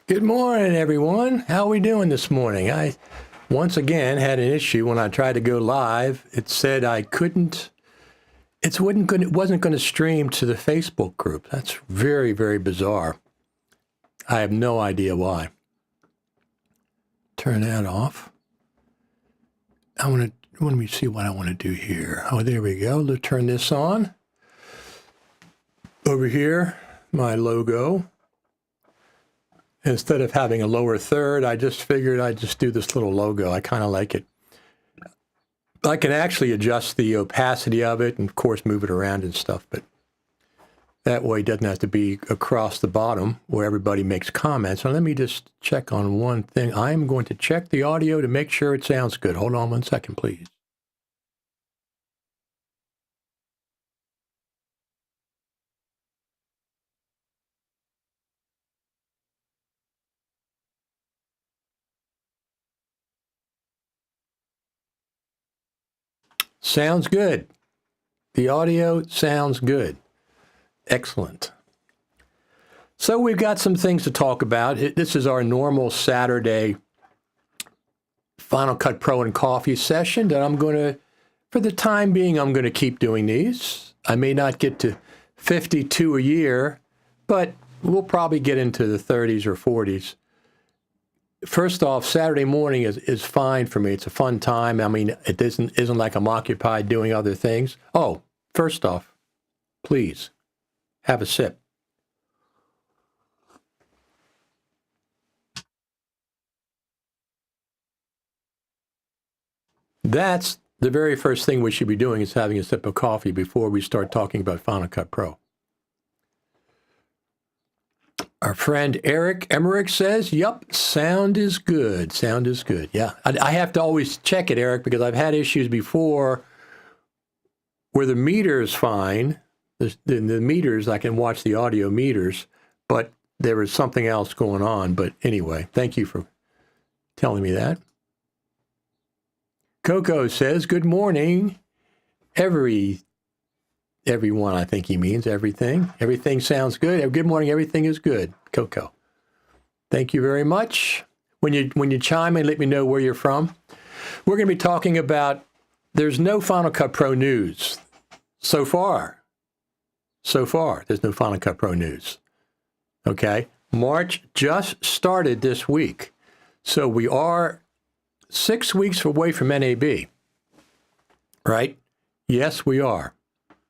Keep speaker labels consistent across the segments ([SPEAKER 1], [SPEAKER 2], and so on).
[SPEAKER 1] Good morning, everyone. How are we doing this morning? I once again had an issue when I tried to go live. It said I couldn't. It wasn't going to stream to the Facebook group. That's very, very bizarre. I have no idea why. Turn that off. Let me see what I want to do here. Oh, there we go. Let's turn this on. Over here, my logo. Instead of having a lower third, I just figured I'd just do this little logo. I kind of like it. I can actually adjust the opacity of it and, of course, move it around and stuff, but that way it doesn't have to be across the bottom where everybody makes comments. So let me just check on one thing. I'm going to check the audio to make sure it sounds good. Hold on 1 second, please. Sounds good. The audio sounds good. Excellent. So we've got some things to talk about. This is our normal Saturday Final Cut Pro and Coffee session that I'm going to, for the time being, I'm going to keep doing these. I may not get to 52 a year, but we'll probably get into the 30s or 40s. First off, Saturday morning is fine for me. It's a fun time. I mean, it isn't like I'm occupied doing other things. Oh, first off, please have a sip. That's the very first thing we should be doing, is having a sip of coffee before we start talking about Final Cut Pro. Our friend Eric Emmerich says, yep, sound is good. Sound is good. Yeah, I have to always check it, Eric, because I've had issues before where the meter is fine. The meters, I can watch the audio meters, but there was something else going on. But anyway, thank you for telling me that. Coco says, good morning, everyone, I think he means everything. Everything sounds good. Good morning, everything is good, Coco. Thank you very much. When you chime in, let me know where you're from. We're going to be talking about, there's no Final Cut Pro news so far. There's no Final Cut Pro news. Okay? March just started this week. So we are 6 weeks away from NAB. Right? Yes, we are.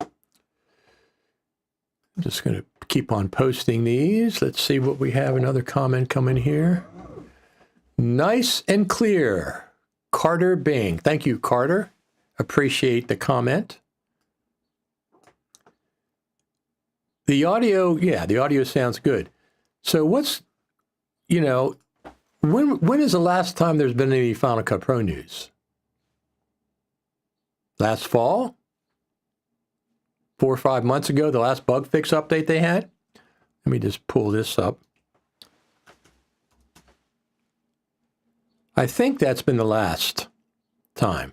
[SPEAKER 1] I'm just going to keep on posting these. Let's see what we have. Another comment coming here. Nice and clear. Carter Bing. Thank you, Carter. Appreciate the comment. The audio, yeah, the audio sounds good. So what's, when is the last time there's been any Final Cut Pro news? Last fall? 4 or 5 months ago, the last bug fix update they had? Let me just pull this up. I think that's been the last time.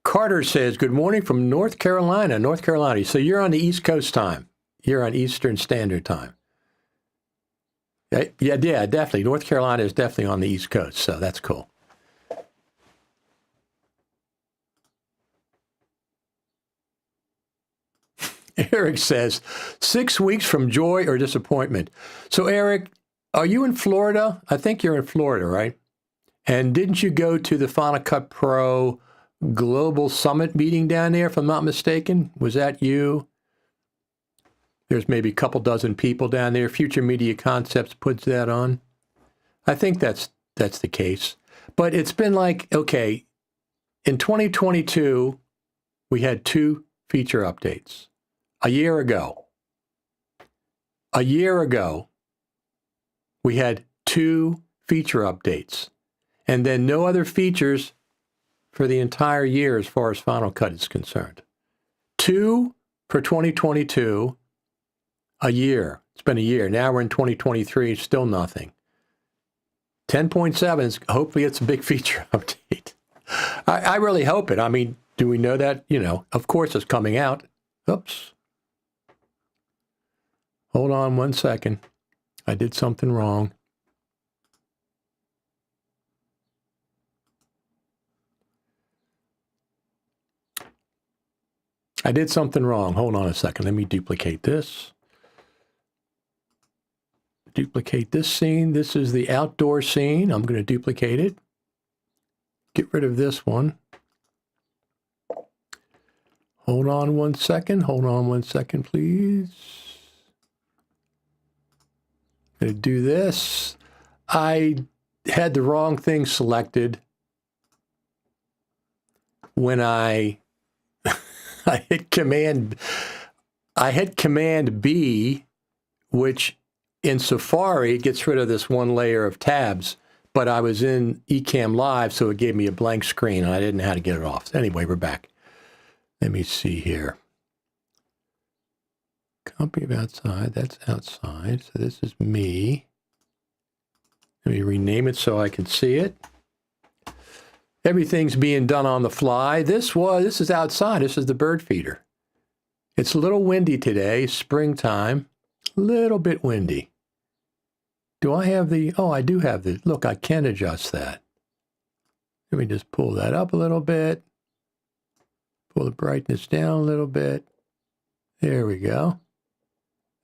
[SPEAKER 1] Carter says, good morning from North Carolina. So you're on the East Coast time. You're on Eastern Standard Time. Yeah, definitely. North Carolina is definitely on the East Coast, so that's cool. Eric says, 6 weeks from joy or disappointment. So, Eric, are you in Florida? I think you're in Florida, right? And didn't you go to the Final Cut Pro Global Summit meeting down there, if I'm not mistaken? Was that you? There's maybe a couple dozen people down there. Future Media Concepts puts that on. I think that's the case. But it's been like, okay, in 2022, we had 2 feature updates. A year ago, we had 2 feature updates, and then no other features for the entire year as far as Final Cut is concerned. 2 for 2022, a year. It's been a year. Now we're in 2023, still nothing. 10.7 is, hopefully it's a big feature update. I really hope it. I mean, do we know that? Of course it's coming out. Oops. Hold on 1 second. I did something wrong. I did something wrong. Hold on a second. Let me duplicate this. Duplicate this scene. This is the outdoor scene. I'm going to duplicate it. Get rid of this one. Hold on 1 second. Hold on 1 second, please. I'm going to do this. I had the wrong thing selected when I hit Command B, which in Safari gets rid of this one layer of tabs, but I was in Ecamm Live, so it gave me a blank screen, and I didn't know how to get it off. Anyway, we're back. Let me see here. Copy of outside, that's outside, so this is me. Let me rename it so I can see it. Everything's being done on the fly. This is outside. This is the bird feeder. It's a little windy today, springtime, a little bit windy. Do I have the, oh, I do have the, look, I can adjust that. Let me just pull that up a little bit. Pull the brightness down a little bit. There we go.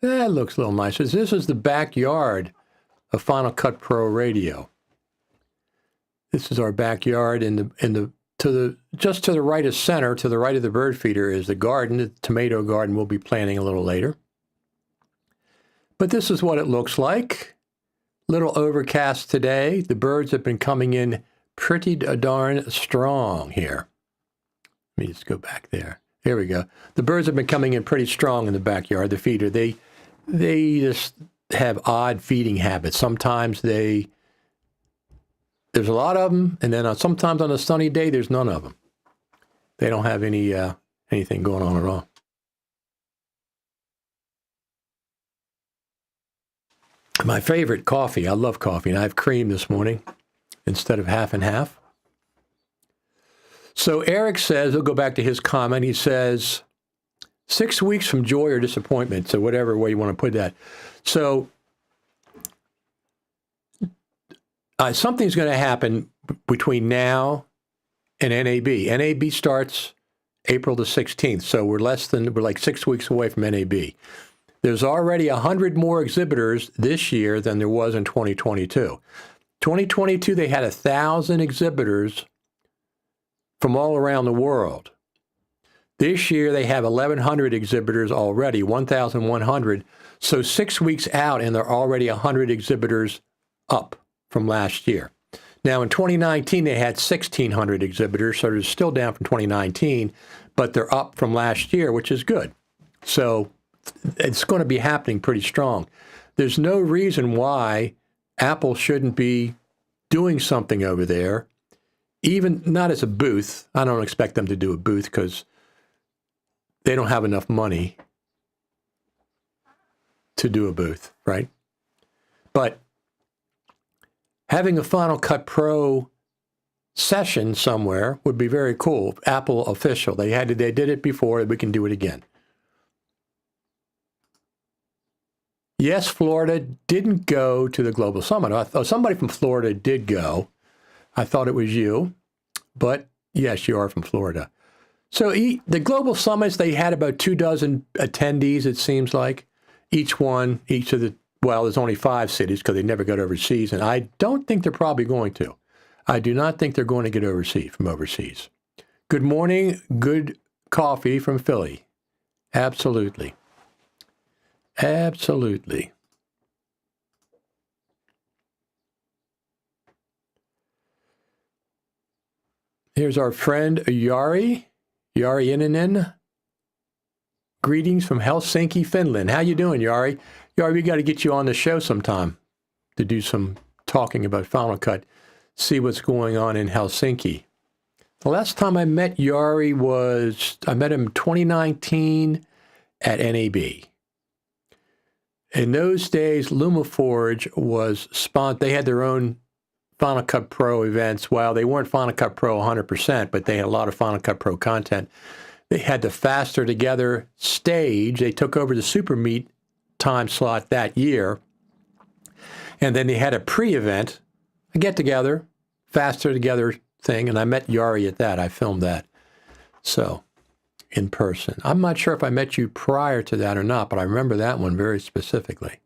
[SPEAKER 1] That looks a little nicer. This is the backyard of Final Cut Pro Radio. This is our backyard, just to the right of center, to the right of the bird feeder is the garden, the tomato garden we'll be planting a little later. But this is what it looks like. Little overcast today. The birds have been coming in pretty darn strong here. Let me just go back there. There we go. The birds have been coming in pretty strong in the backyard, the feeder. They just have odd feeding habits. Sometimes there's a lot of them, and then sometimes on a sunny day, there's none of them. They don't have anything going on at all. My favorite coffee. I love coffee, and I have cream this morning instead of half and half. So Eric says, he'll go back to his comment, he says, 6 weeks from joy or disappointment, so whatever way you want to put that. So something's going to happen between now and NAB. NAB starts April the 16th, so we're like 6 weeks away from NAB. There's already 100 more exhibitors this year than there was in 2022. 2022, they had 1,000 exhibitors from all around the world. This year, they have 1,100 exhibitors already, 1,100. So 6 weeks out, and they're already 100 exhibitors up from last year. Now, in 2019, they had 1,600 exhibitors, so they're still down from 2019, but they're up from last year, which is good. So it's going to be happening pretty strong. There's no reason why Apple shouldn't be doing something over there, even not as a booth. I don't expect them to do a booth because they don't have enough money to do a booth, right? But having a Final Cut Pro session somewhere would be very cool. Apple official. They did it before. We can do it again. Yes, Florida didn't go to the Global Summit. I thought somebody from Florida did go. I thought it was you, but yes, you are from Florida. So the Global Summits, they had about 24 attendees, it seems like. Each of the, well, there's only 5 cities because they never got overseas, and I don't think they're probably going to. I do not think they're going to get overseas. Good morning, good coffee from Philly. Absolutely. Absolutely. Here's our friend Jari Innanen. Greetings from Helsinki, Finland. How you doing, Jari? Jari, we got to get you on the show sometime to do some talking about Final Cut, see what's going on in Helsinki. The last time I met Jari I met him 2019 at NAB. In those days, LumaForge was they had their own Final Cut Pro events. Well, they weren't Final Cut Pro 100%, but they had a lot of Final Cut Pro content. They had the Faster Together stage. They took over the Super Meet time slot that year. And then they had a pre-event, a get-together, Faster Together thing, and I met Yari at that. I filmed that. So, in person. I'm not sure if I met you prior to that or not, but I remember that one very specifically.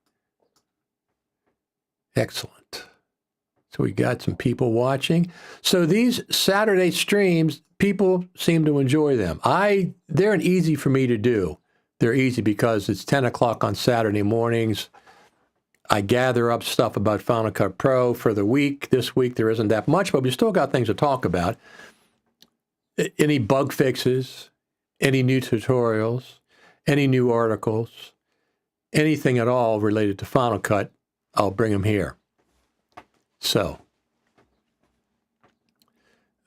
[SPEAKER 1] Excellent. So we got some people watching. So these Saturday streams, people seem to enjoy them. They're easy for me to do. They're easy because it's 10 o'clock on Saturday mornings. I gather up stuff about Final Cut Pro for the week. This week there isn't that much, but we still got things to talk about. Any bug fixes, any new tutorials, any new articles, anything at all related to Final Cut, I'll bring them here. So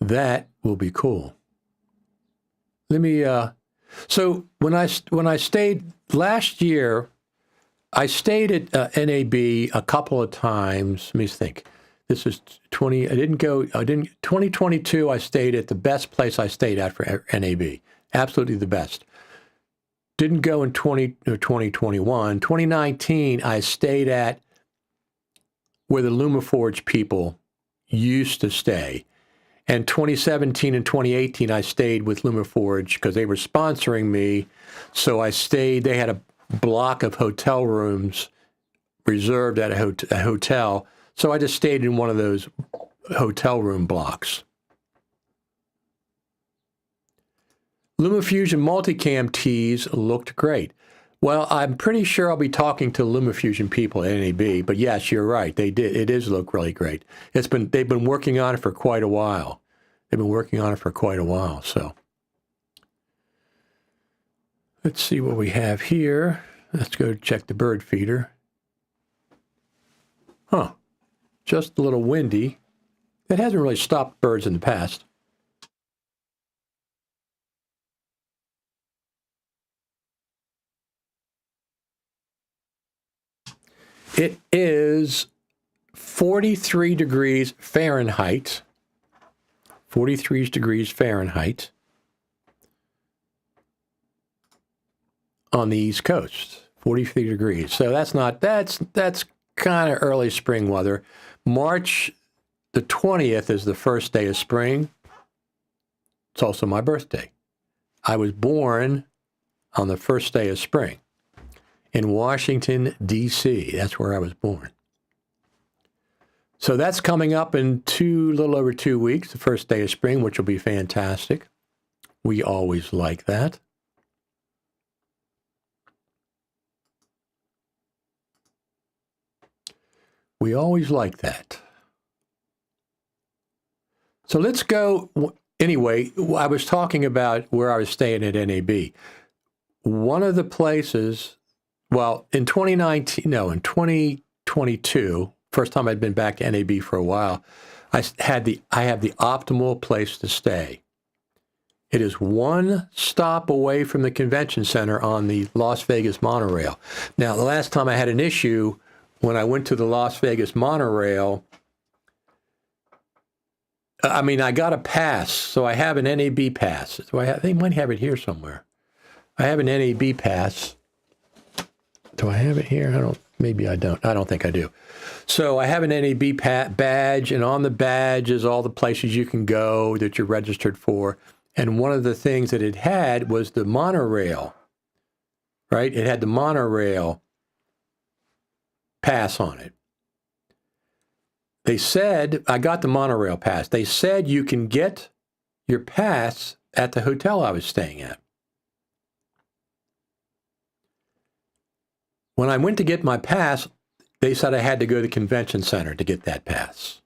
[SPEAKER 1] that will be cool. Let me, so when I stayed last year, I stayed at NAB a couple of times. Let me think. This is 2022, I stayed at the best place I stayed at for NAB. Absolutely the best. Didn't go in 2021. 2019, I stayed at where the LumaForge people used to stay. And 2017 and 2018, I stayed with LumaForge because they were sponsoring me. So I stayed, they had a block of hotel rooms reserved at a hotel. So I just stayed in one of those hotel room blocks. LumaFusion multicam tees looked great. Well, I'm pretty sure I'll be talking to LumaFusion people at NAB, but yes, you're right. They did. It does look really great. They've been working on it for quite a while. So let's see what we have here. Let's go check the bird feeder. Huh. Just a little windy. It hasn't really stopped birds in the past. It is 43 degrees Fahrenheit. 43 degrees Fahrenheit on the East Coast. 43 degrees. So that's kind of early spring weather. March the 20th is the first day of spring. It's also my birthday. I was born on the first day of spring in Washington, D.C. That's where I was born. So that's coming up in little over 2 weeks, the first day of spring, which will be fantastic. We always like that. We always like that. So let's go. Anyway, I was talking about where I was staying at NAB. One of the places, well, in 2022, first time I'd been back to NAB for a while, I have the optimal place to stay. It is one stop away from the convention center on the Las Vegas monorail. Now, the last time I had an issue, when I went to the Las Vegas monorail, I got a pass, so I have an NAB pass. They might have it here somewhere. I have an NAB pass. Do I have it here? Maybe I don't. I don't think I do. So I have an NAB badge, and on the badge is all the places you can go that you're registered for. And one of the things that it had was the monorail, right? It had the monorail pass on it. They said, I got the monorail pass. They said you can get your pass at the hotel I was staying at. When I went to get my pass, they said I had to go to the convention center to get that pass.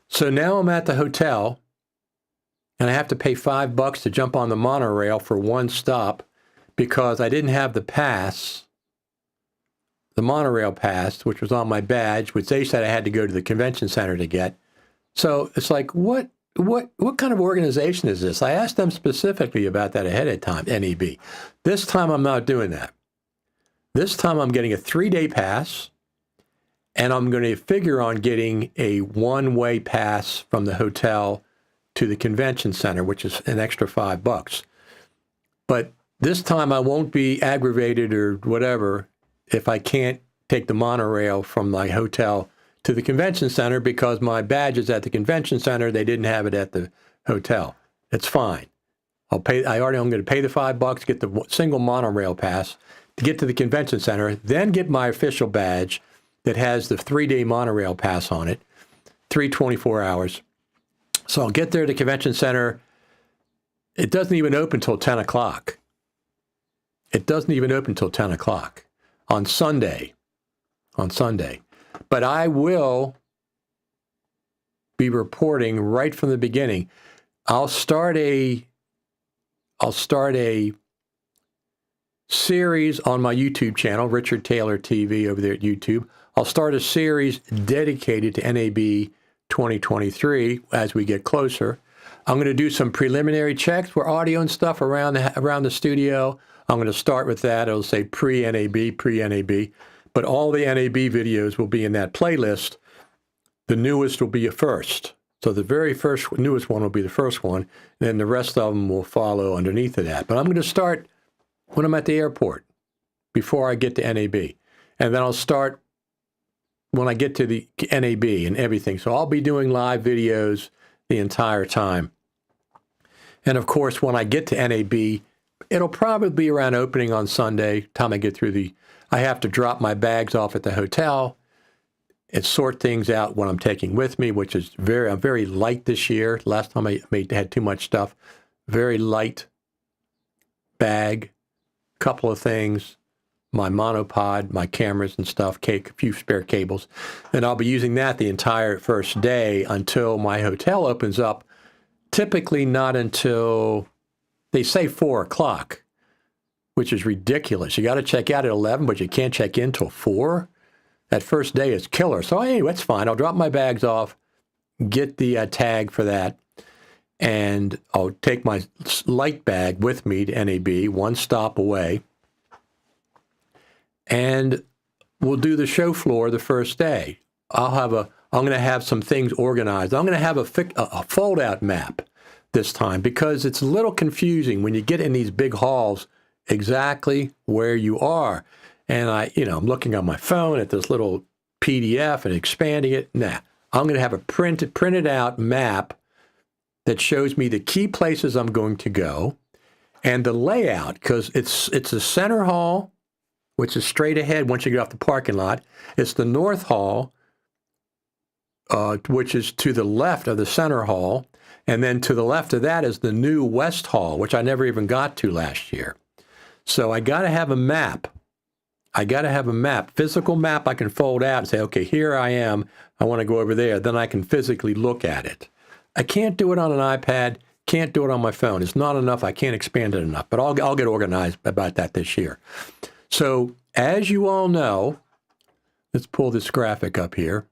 [SPEAKER 1] So now I'm at the hotel, and I have to pay $5 to jump on the monorail for one stop because I didn't have the pass, the monorail pass, which was on my badge, which they said I had to go to the convention center to get. So it's like, what kind of organization is this? I asked them specifically about that ahead of time, NEB. This time I'm not doing that. This time I'm getting a 3-day pass, and I'm going to figure on getting a one-way pass from the hotel to the convention center, which is an extra $5. But this time I won't be aggravated or whatever if I can't take the monorail from my hotel to the convention center because my badge is at the convention center. They didn't have it at the hotel. It's fine. I'm going to pay the $5, get the single monorail pass to get to the convention center, then get my official badge that has the 3-day monorail pass on it, 24 hours. So I'll get there to the convention center. It doesn't even open till 10 o'clock. It doesn't even open till 10 o'clock on Sunday. But I will be reporting right from the beginning. I'll start a series on my YouTube channel, Richard Taylor TV over there at YouTube. I'll start a series dedicated to NAB 2023 as we get closer. I'm going to do some preliminary checks for audio and stuff around the studio. I'm going to start with that. It'll say pre-NAB, but all the NAB videos will be in that playlist. The newest will be first. So the very newest one will be the first one, and then the rest of them will follow underneath of that. But I'm going to start when I'm at the airport, before I get to NAB. And then I'll start when I get to the NAB and everything. So I'll be doing live videos the entire time. And of course, when I get to NAB, it'll probably be around opening on Sunday, time I get through I have to drop my bags off at the hotel and sort things out what I'm taking with me, which is I'm very light this year. Last time I had too much stuff. Very light bag, couple of things, my monopod, my cameras and stuff, a few spare cables. And I'll be using that the entire first day until my hotel opens up, typically not until, they say 4 o'clock, which is ridiculous. You got to check out at 11, but you can't check in till 4. That first day is killer. So anyway, that's fine. I'll drop my bags off, get the tag for that, and I'll take my light bag with me to NAB, one stop away, and we'll do the show floor the first day. I'm going to have some things organized. I'm going to have a fold-out map this time because it's a little confusing when you get in these big halls exactly where you are. And I'm looking on my phone at this little PDF and expanding it. Nah, I'm going to have a printed out map that shows me the key places I'm going to go and the layout, because it's a center hall, which is straight ahead once you get off the parking lot. It's the north hall, which is to the left of the center hall. And then to the left of that is the new west hall, which I never even got to last year. So I got to have a map. Physical map I can fold out and say, okay, here I am. I want to go over there. Then I can physically look at it. I can't do it on an iPad, can't do it on my phone. It's not enough. I can't expand it enough. But I'll get organized about that this year. So as you all know, let's pull this graphic up here.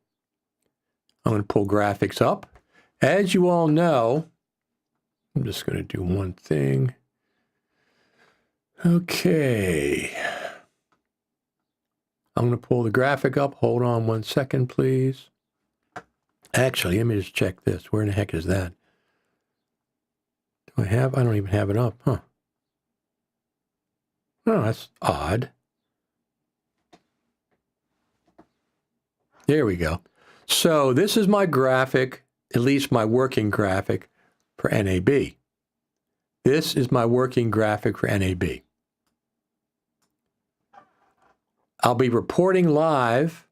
[SPEAKER 1] I'm going to pull graphics up. As you all know, I'm just going to do one thing. Okay. I'm going to pull the graphic up. Hold on 1 second, please. Actually, let me just check this. Where in the heck is that? I don't even have it up, huh? Oh, that's odd. There we go. So this is my graphic, at least my working graphic for NAB. This is my working graphic for NAB. I'll be reporting live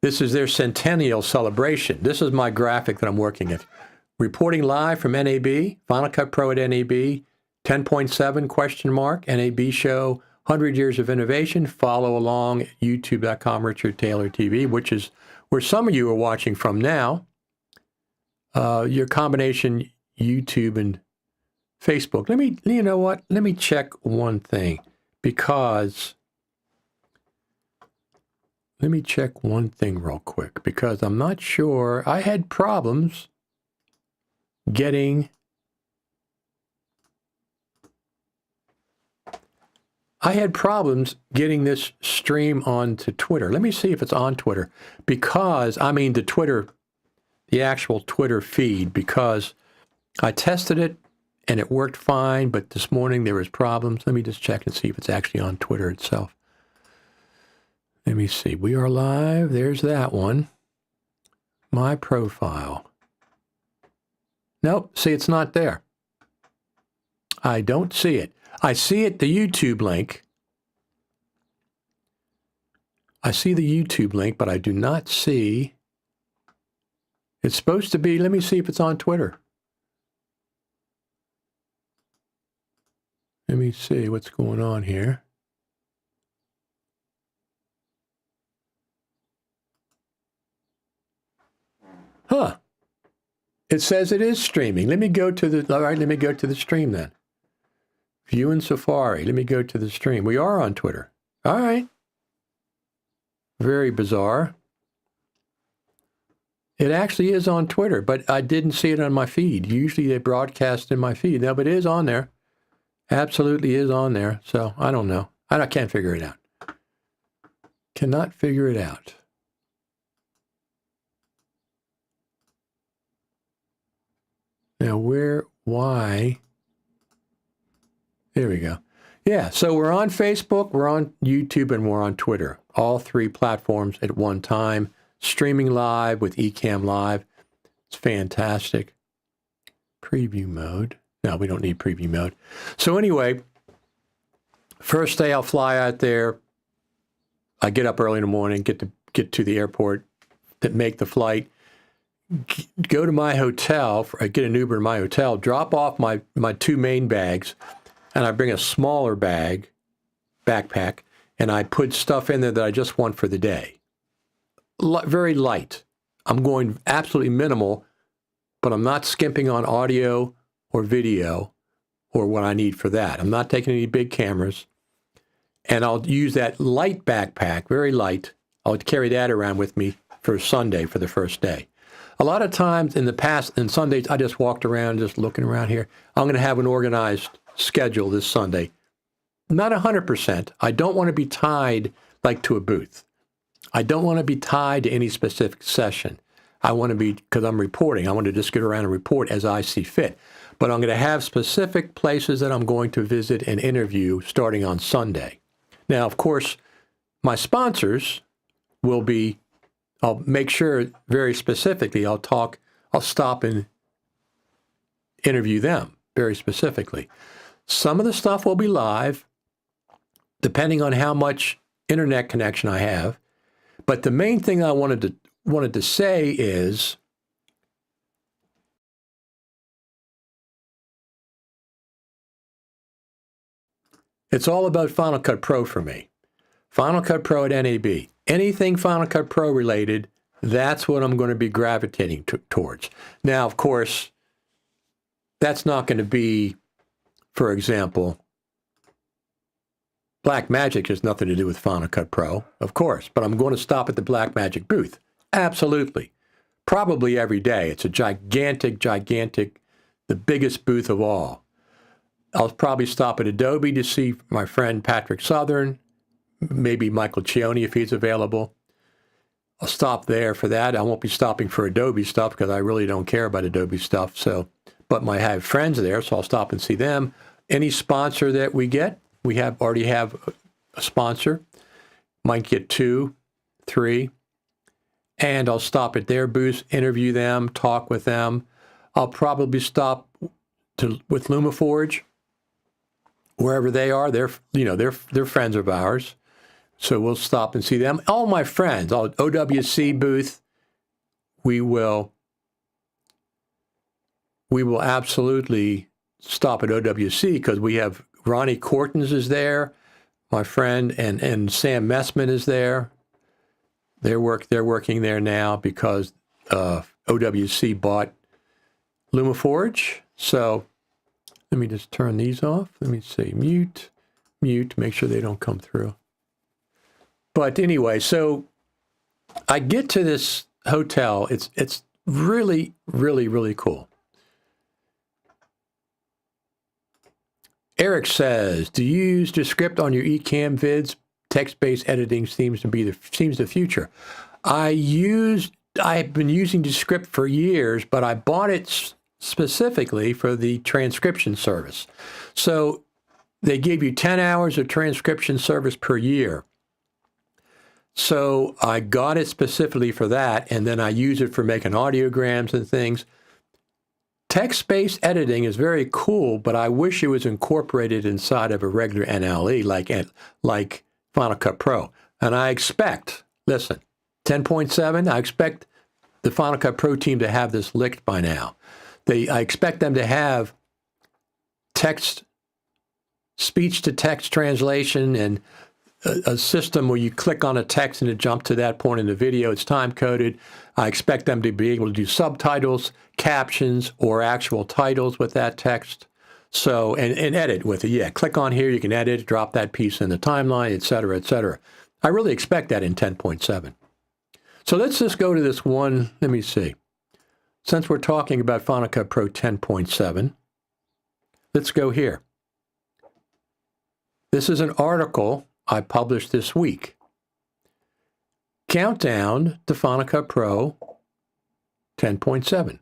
[SPEAKER 1] This is their centennial celebration. This is my graphic that I'm working at. Reporting live from NAB, Final Cut Pro at NAB, 10.7 question mark, NAB show, 100 years of innovation. Follow along at youtube.com, Richard Taylor TV, which is where some of you are watching from now. Your combination YouTube and Facebook. You know what? Let me check one thing let me check one thing real quick because I'm not sure. I had problems getting I had problems getting this stream onto Twitter. Let me see if it's on Twitter, because, I mean, the actual Twitter feed, because I tested it and it worked fine, but this morning there was problems. Let me just check and see if it's actually on Twitter itself. Let me see. We are live. There's that one. My profile. Nope. See, it's not there. I don't see it. I see it, the YouTube link. I see the YouTube link, but I do not see. It's supposed to be. Let me see if it's on Twitter. Let me see what's going on here. Huh. It says it is streaming. Let me go to the, all right, let me go to the stream then. View in Safari. Let me go to the stream. We are on Twitter. All right. Very bizarre. It actually is on Twitter, but I didn't see it on my feed. Usually they broadcast in my feed. No, but it is on there. Absolutely is on there. So I don't know. I can't figure it out. Cannot figure it out. Now why? There we go. Yeah, so we're on Facebook, we're on YouTube, and we're on Twitter. All three platforms at one time. Streaming live with Ecamm Live. It's fantastic. Preview mode. No, we don't need preview mode. So anyway, first day I'll fly out there. I get up early in the morning, get to the airport, make the flight, go to my hotel, get an Uber to my hotel, drop off my two main bags, and I bring a smaller backpack, and I put stuff in there that I just want for the day. Very light. I'm going absolutely minimal, but I'm not skimping on audio or video or what I need for that. I'm not taking any big cameras. And I'll use that light backpack, very light. I'll carry that around with me for Sunday, for the first day. A lot of times in the past, in Sundays, I just walked around, just looking around here. I'm going to have an organized schedule this Sunday. Not 100%. I don't want to be tied like to a booth. I don't want to be tied to any specific session. I want to be, because I'm reporting, I want to just get around and report as I see fit. But I'm going to have specific places that I'm going to visit and interview starting on Sunday. Now, of course, my sponsors will be, I'll make sure very specifically, I'll stop and interview them very specifically. Some of the stuff will be live, depending on how much internet connection I have. But the main thing I wanted to say is, it's all about Final Cut Pro for me. Final Cut Pro at NAB. Anything Final Cut Pro related, that's what I'm going to be gravitating towards. Now, of course, that's not going to be, for example, Blackmagic has nothing to do with Final Cut Pro, of course, but I'm going to stop at the Blackmagic booth. Absolutely. Probably every day. It's a gigantic, the biggest booth of all. I'll probably stop at Adobe to see my friend Patrick Southern, maybe Michael Cioni if he's available. I'll stop there for that. I won't be stopping for Adobe stuff because I really don't care about Adobe stuff. But I have friends there, so I'll stop and see them. Any sponsor that we get, we already have a sponsor. Might get 2, 3. And I'll stop at their booths, interview them, talk with them. I'll probably stop with LumaForge, wherever they are. They're friends of ours. So we'll stop and see them. All my friends, OWC booth, we will absolutely stop at OWC because we have Ronnie Cortins is there, my friend, and Sam Messman is there. They're working there now because OWC bought LumaForge. So let me just turn these off. Let me say mute, make sure they don't come through. But anyway, so I get to this hotel. It's really, really, really cool. Eric says, do you use Descript on your eCam vids? Text-based editing seems the future. I've been using Descript for years, but I bought it specifically for the transcription service. So they give you 10 hours of transcription service per year. So I got it specifically for that, and then I use it for making audiograms and things. Text-based editing is very cool, but I wish it was incorporated inside of a regular NLE like Final Cut Pro. And I expect, listen, 10.7, I expect the Final Cut Pro team to have this licked by now. I expect them to have speech-to-text translation and a system where you click on a text and it jumps to that point in the video. It's time-coded. I expect them to be able to do subtitles, captions, or actual titles with that text. So, and edit with it. Yeah, click on here, you can edit, drop that piece in the timeline, et cetera, et cetera. I really expect that in 10.7. So let's just go to this one. Let me see. Since we're talking about Final Cut Pro 10.7, let's go here. This is an article I published this week. Countdown to Final Cut Pro 10.7.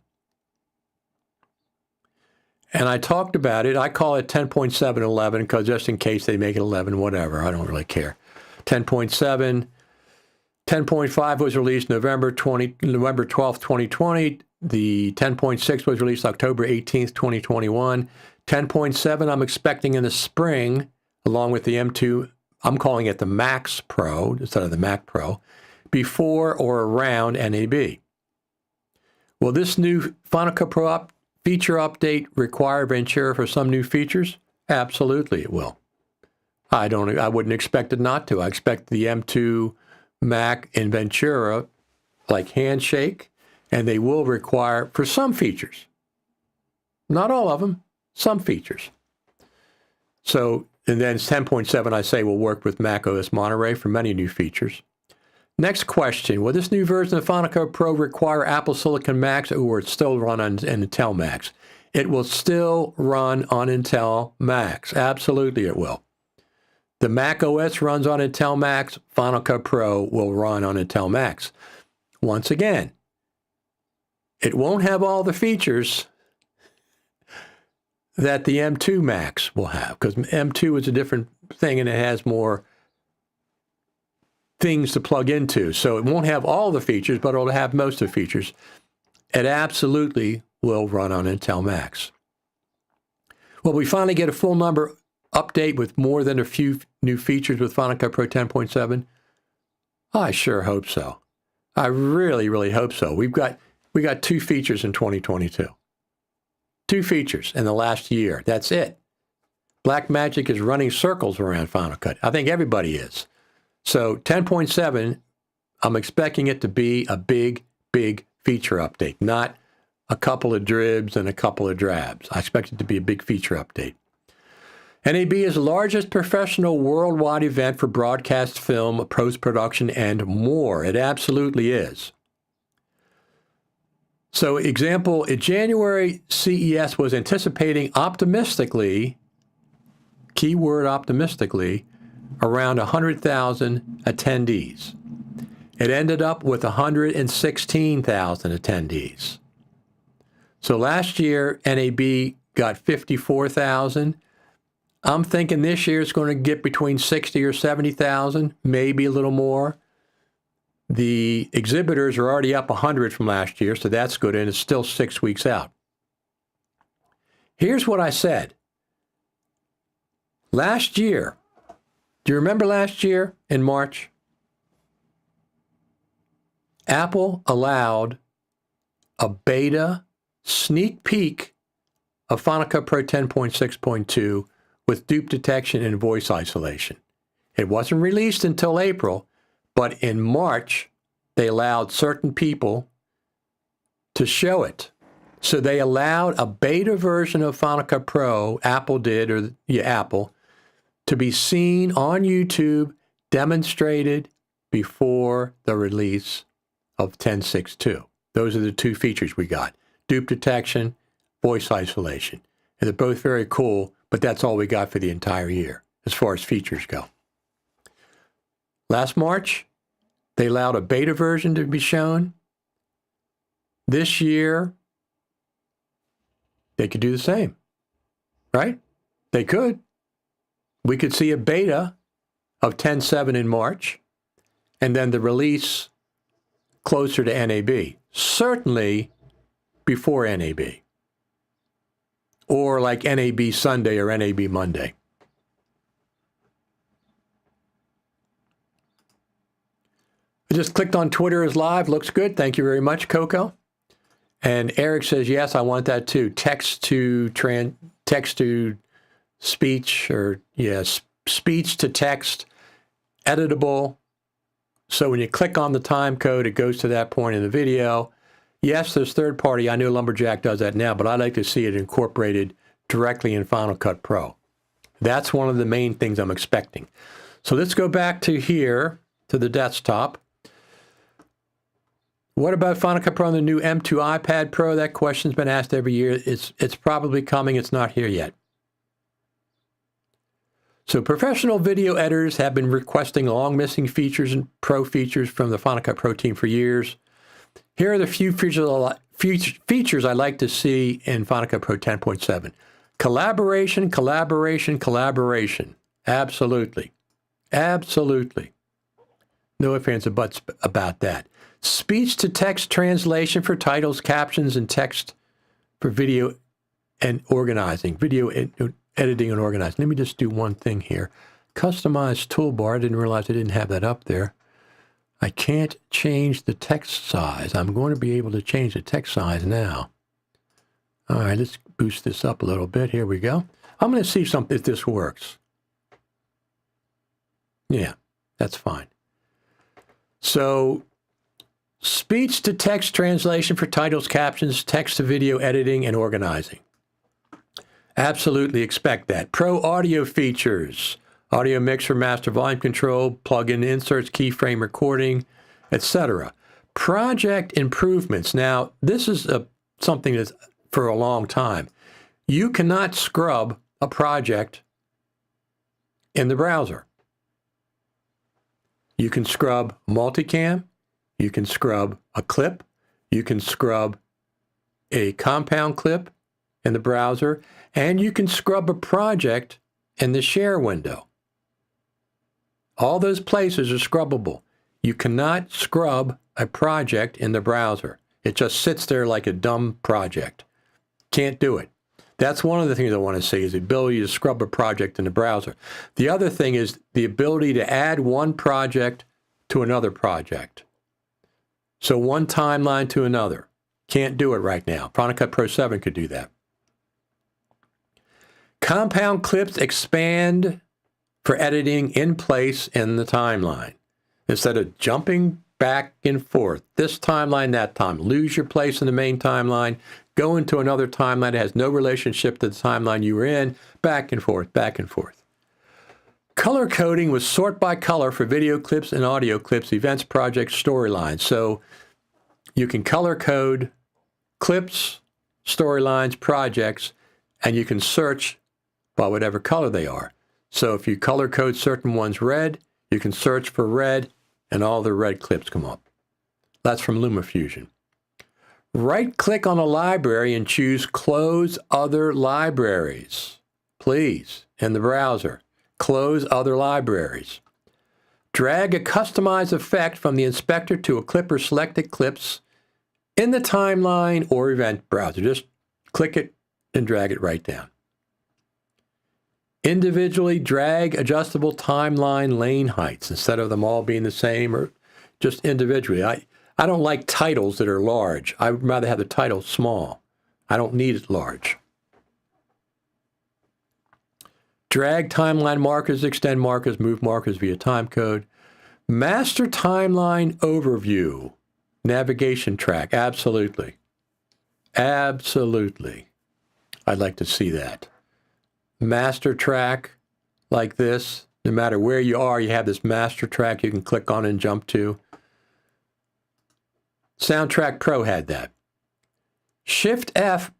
[SPEAKER 1] And I talked about it. I call it 10.7 11 because just in case they make it 11, whatever. I don't really care. 10.7. 10.5 was released November 12th, 2020. The 10.6 was released October 18th, 2021. 10.7 I'm expecting in the spring, along with the M2. I'm calling it the Max Pro instead of the Mac Pro, before or around NAB. Will this new Final Cut Pro feature update require Ventura for some new features? Absolutely it will. I wouldn't expect it not to. I expect the M2 Mac and Ventura like Handshake, and they will require for some features. Not all of them, some features. So, and then 10.7, I say, will work with Mac OS Monterey for many new features. Next question, will this new version of Final Cut Pro require Apple Silicon Macs, or will it still run on Intel Macs? It will still run on Intel Macs. Absolutely it will. The Mac OS runs on Intel Macs. Final Cut Pro will run on Intel Macs. Once again, it won't have all the features that the M2 Macs will have, because M2 is a different thing and it has more things to plug into. So it won't have all the features, but it'll have most of the features. It absolutely will run on Intel Macs. Will we finally get a full number update with more than a few new features with Final Cut Pro 10.7? I sure hope so. I really, really hope so. We got 2 features in 2022. 2 features in the last year. That's it. Blackmagic is running circles around Final Cut. I think everybody is. So 10.7, I'm expecting it to be a big, big feature update, not a couple of dribs and a couple of drabs. I expect it to be a big feature update. NAB is the largest professional worldwide event for broadcast film, post-production, and more. It absolutely is. So, example, in January, CES was anticipating optimistically, keyword optimistically, around 100,000 attendees. It ended up with 116,000 attendees. So last year, NAB got 54,000. I'm thinking this year it's going to get between 60 or 70,000, maybe a little more. The exhibitors are already up 100 from last year, so that's good, and it's still 6 weeks out. Here's what I said. Last year, do you remember last year in March? Apple allowed a beta sneak peek of Final Cut Pro 10.6.2 with dupe detection and voice isolation. It wasn't released until April, but in March, they allowed certain people to show it. So they allowed a beta version of Final Cut Pro, Apple did, Apple, to be seen on YouTube, demonstrated before the release of 10.6.2. Those are the 2 features we got. Dupe detection, voice isolation. And they're both very cool but that's all we got for the entire year as far as features go. Last March, they allowed a beta version to be shown. This year, they could do the same, right? They could. We could see a beta of 10.7 in March, and then the release closer to NAB. Certainly before NAB. Or like NAB Sunday or NAB Monday. I just clicked on Twitter as live. Looks good. Thank you very much, Coco. And Eric says, yes, I want that too. Text to speech, or yes, speech to text, editable. So when you click on the time code, it goes to that point in the video. Yes, there's third party. I know Lumberjack does that now, but I like to see it incorporated directly in Final Cut Pro. That's one of the main things I'm expecting. So let's go back to here, to the desktop. What about Final Cut Pro and the new M2 iPad Pro? That question's been asked every year. It's probably coming. It's not here yet. So professional video editors have been requesting long missing features and pro features from the Final Cut Pro team for years. Here are the few features I like to see in Final Cut Pro 10.7. Collaboration, collaboration, collaboration. Absolutely. Absolutely. No ifs, ands, or buts about that. Speech-to-text translation for titles, captions, and text for video and organizing. Editing and organizing. Let me just do one thing here. Customize toolbar. I didn't realize I didn't have that up there. I can't change the text size. I'm going to be able to change the text size now. All right, let's boost this up a little bit. Here we go. I'm going to see if this works. Yeah, that's fine. So, speech-to-text translation for titles, captions, text-to-video editing, and organizing. Absolutely expect that. Pro audio features. Audio mixer, master volume control, plug-in inserts, keyframe recording, etc. Project improvements. Now, this is something that's for a long time. You cannot scrub a project in the browser. You can scrub multicam. You can scrub a clip. You can scrub a compound clip in the browser. And you can scrub a project in the share window. All those places are scrubbable. You cannot scrub a project in the browser. It just sits there like a dumb project. Can't do it. That's one of the things I want to see, is the ability to scrub a project in the browser. The other thing is the ability to add one project to another project. So one timeline to another. Can't do it right now. Final Cut Pro 7 could do that. Compound clips expand for editing in place in the timeline. Instead of jumping back and forth, this timeline, that time, lose your place in the main timeline, go into another timeline that has no relationship to the timeline you were in, back and forth, back and forth. Color coding was sort by color for video clips and audio clips, events, projects, storylines. So you can color code clips, storylines, projects, and you can search by whatever color they are. So if you color code certain ones red, you can search for red, and all the red clips come up. That's from LumaFusion. Right-click on a library and choose Close Other Libraries. Please, in the browser, close other libraries. Drag a customized effect from the inspector to a clip or selected clips in the timeline or event browser. Just click it and drag it right down. Individually drag adjustable timeline lane heights instead of them all being the same, or just individually. I don't like titles that are large. I would rather have the title small. I don't need it large. Drag timeline markers, extend markers, move markers via timecode. Master timeline overview. Navigation track. Absolutely. Absolutely. I'd like to see that. Master track like this. No matter where you are, you have this master track you can click on and jump to. Soundtrack Pro had that. Shift F,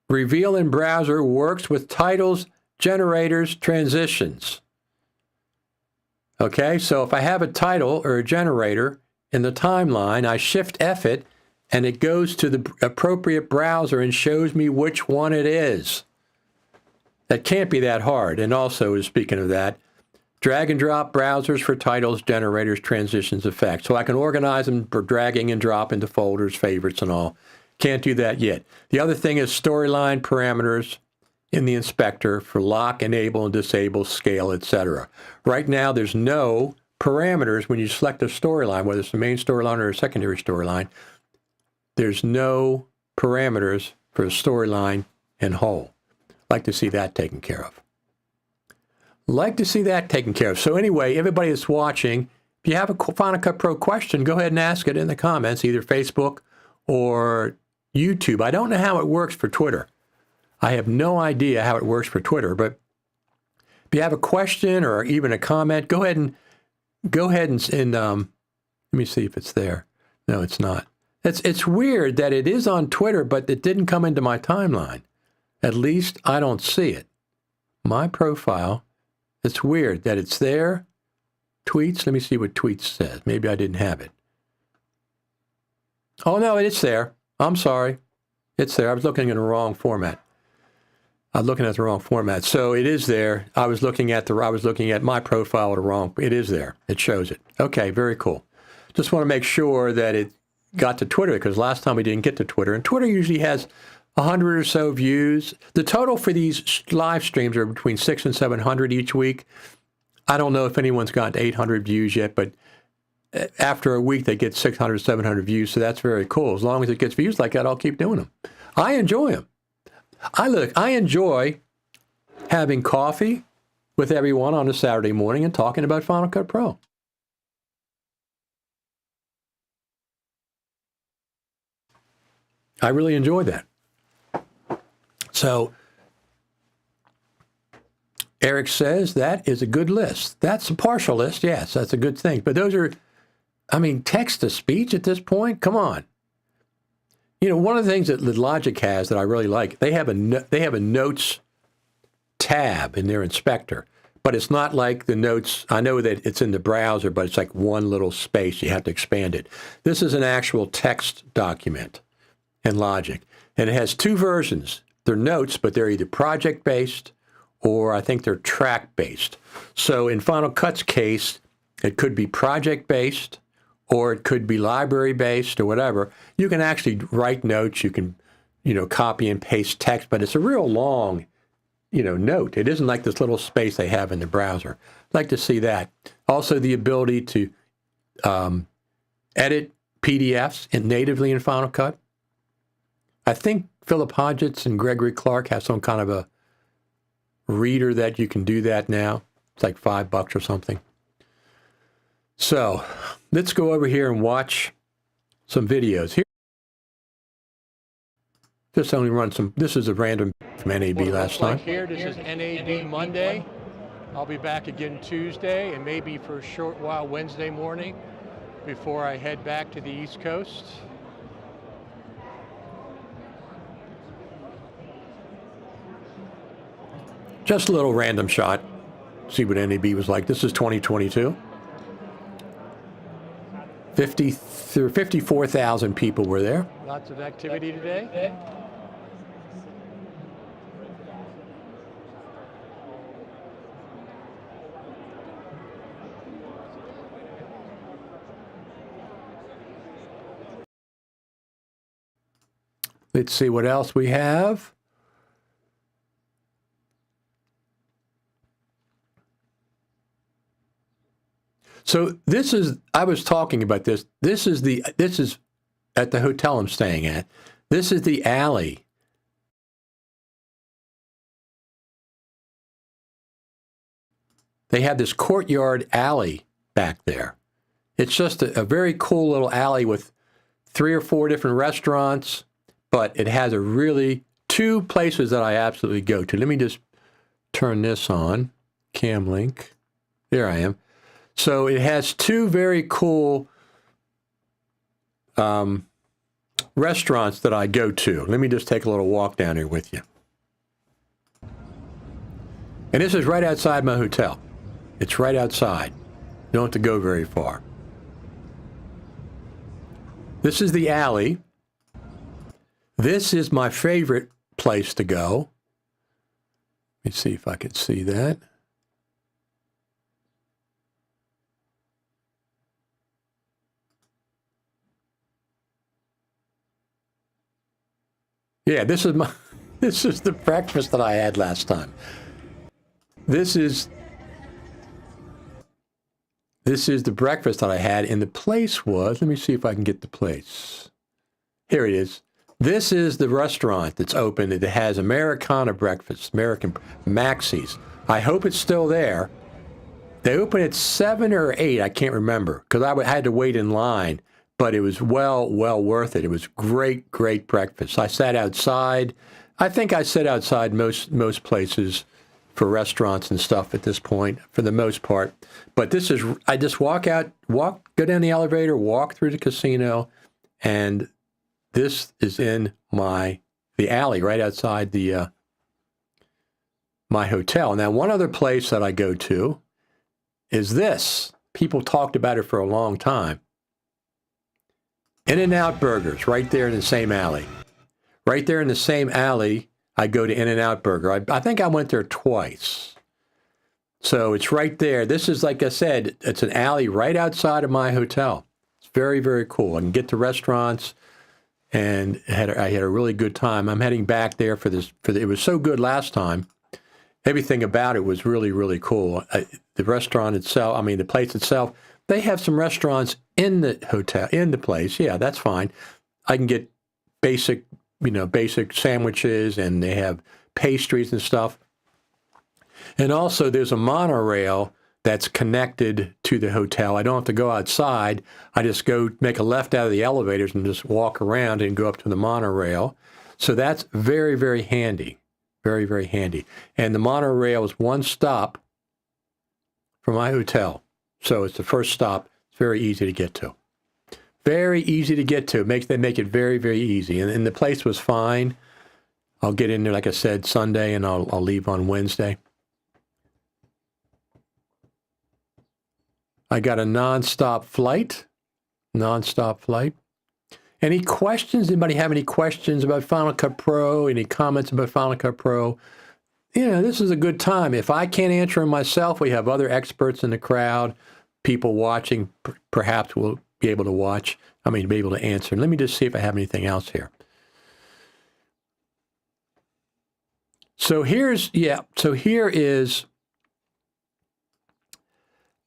[SPEAKER 1] reveal in browser, works with titles generators, transitions. Okay, so if I have a title or a generator in the timeline, I Shift F it, and it goes to the appropriate browser and shows me which one it is. That can't be that hard. And also, speaking of that, drag and drop browsers for titles, generators, transitions, effects. So I can organize them for dragging and drop into folders, favorites, and all. Can't do that yet. The other thing is storyline parameters in the inspector for lock, enable, and disable, scale, etc. Right now, there's no parameters when you select a storyline, whether it's the main storyline or a secondary storyline. There's no parameters for a storyline in whole. Like to see that taken care of. Like to see that taken care of. So anyway, everybody that's watching, if you have a Final Cut Pro question, go ahead and ask it in the comments, either Facebook or YouTube. I don't know how it works for Twitter. I have no idea how it works for Twitter, but if you have a question or even a comment, go ahead and let me see if it's there. No, it's not. It's weird that it is on Twitter, but it didn't come into my timeline. At least I don't see it. My profile, it's weird that it's there. Tweets, let me see what tweets says. Maybe I didn't have it. Oh, no, it's there. I'm sorry. It's there. I was looking in the wrong format. I'm looking at the wrong format. So it is there. I was looking at my profile the wrong. It is there. It shows it. Okay, very cool. Just want to make sure that it got to Twitter, because last time we didn't get to Twitter. And Twitter usually has 100 or so views. The total for these live streams are between 600 and 700 each week. I don't know if anyone's gotten to 800 views yet, but after a week they get 600, 700 views. So that's very cool. As long as it gets views like that, I'll keep doing them. I enjoy them. I enjoy having coffee with everyone on a Saturday morning and talking about Final Cut Pro. I really enjoy that. So Eric says that is a good list. That's a partial list. Yes, that's a good thing. But those are, text to speech at this point. Come on. One of the things that Logic has that I really like, they have a notes tab in their inspector, but it's not like the notes. I know that it's in the browser, but it's like one little space. You have to expand it. This is an actual text document in Logic, and it has two versions. They're notes, but they're either project-based or I think they're track-based. So in Final Cut's case, it could be project-based or it could be library-based or whatever. You can actually write notes. You can, copy and paste text, but it's a real long, note. It isn't like this little space they have in the browser. I'd like to see that. Also, the ability to edit PDFs natively in Final Cut. I think Philip Hodgetts and Gregory Clark have some kind of a reader that you can do that now. It's like $5 or something. So let's go over here and watch some videos. Here, just only run some. This is a random from NAB last time. Here, this is NAB Monday. I'll be back again Tuesday and maybe for a short while Wednesday morning before I head back to the East Coast. Just a little random shot. See what NAB was like. This is 2022. 54,000 people were there. Lots of activity today. Let's see what else we have. So this is, I was talking about this. This is at the hotel I'm staying at. This is the alley. They have this courtyard alley back there. It's just a very cool little alley with 3 or 4 different restaurants, but it has two places that I absolutely go to. Let me just turn this on, cam link. There I am. So it has 2 very cool restaurants that I go to. Let me just take a little walk down here with you. And this is right outside my hotel. It's right outside. You don't have to go very far. This is the alley. This is my favorite place to go. Let me see if I can see that. Yeah, this is the breakfast that I had last time. This is the breakfast that I had, and the place was, let me see if I can get the place. Here it is. This is the restaurant that's open. It has Americana breakfast, American Maxie's. I hope it's still there. They open at 7 or 8, I can't remember, because I had to wait in line, but it was well worth it. It was great breakfast. I sat outside. I think I sit outside most places for restaurants and stuff at this point, for the most part. But this is, I just go down the elevator, walk through the casino, and this is in the alley right outside my hotel. Now, one other place that I go to is this. People talked about it for a long time. In-N-Out Burgers, right there in the same alley. Right there in the same alley, I go to In-N-Out Burger. I think I went there twice. So it's right there. This is, like I said, it's an alley right outside of my hotel. It's very cool. I can get to restaurants, and I had a really good time. I'm heading back there for this. It was so good last time. Everything about it was really cool. The restaurant itself, I mean, the place itself, they have some restaurants in the hotel, in the place. Yeah, that's fine. I can get basic sandwiches, and they have pastries and stuff. And also there's a monorail that's connected to the hotel. I don't have to go outside. I just go make a left out of the elevators and just walk around and go up to the monorail. So that's very handy. Very handy. And the monorail is one stop from my hotel. So it's the first stop. It's very easy to get to. Very easy to get to. They make it very easy. And the place was fine. I'll get in there, like I said, Sunday, and I'll leave on Wednesday. I got a nonstop flight. Any questions? Anybody have any questions about Final Cut Pro? Any comments about Final Cut Pro? This is a good time. If I can't answer them myself, we have other experts in the crowd. People watching perhaps will be able to answer. Let me just see if I have anything else here. So here is,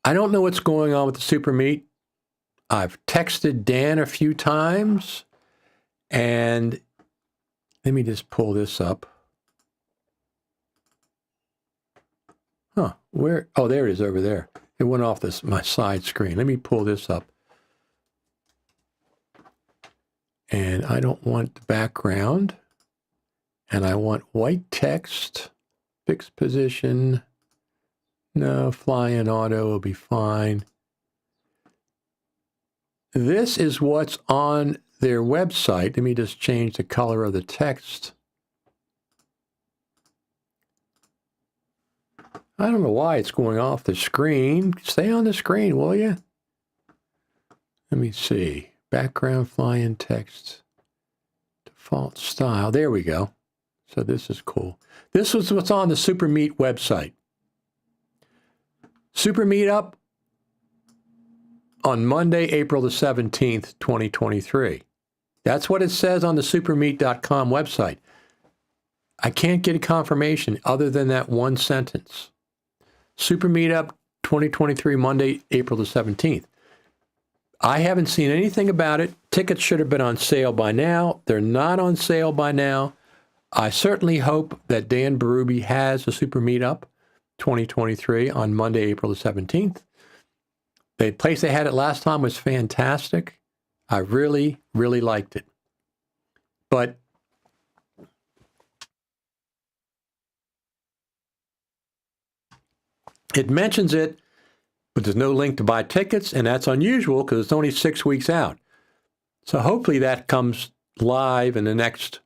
[SPEAKER 1] I don't know what's going on with the Super Meat. I've texted Dan a few times, and let me just pull this up. Where? Oh, there it is over there. It went off my side screen. Let me pull this up. And I don't want the background. And I want white text, fixed position. No, fly-in auto will be fine. This is what's on their website. Let me just change the color of the text. I don't know why it's going off the screen. Stay on the screen, will you? Let me see. Background fly-in text. Default style. There we go. So this is cool. This is what's on the Super Meat website. Super Meetup on Monday, April the 17th, 2023. That's what it says on the supermeat.com website. I can't get a confirmation other than that one sentence. Super Meetup 2023, Monday, April the 17th. I haven't seen anything about it. Tickets should have been on sale by now. They're not on sale by now. I certainly hope that Dan Berube has a Super Meetup 2023 on Monday, April the 17th. The place they had it last time was fantastic. I really liked it. But it mentions it, but there's no link to buy tickets, and that's unusual because it's only 6 weeks out. So hopefully that comes live in the next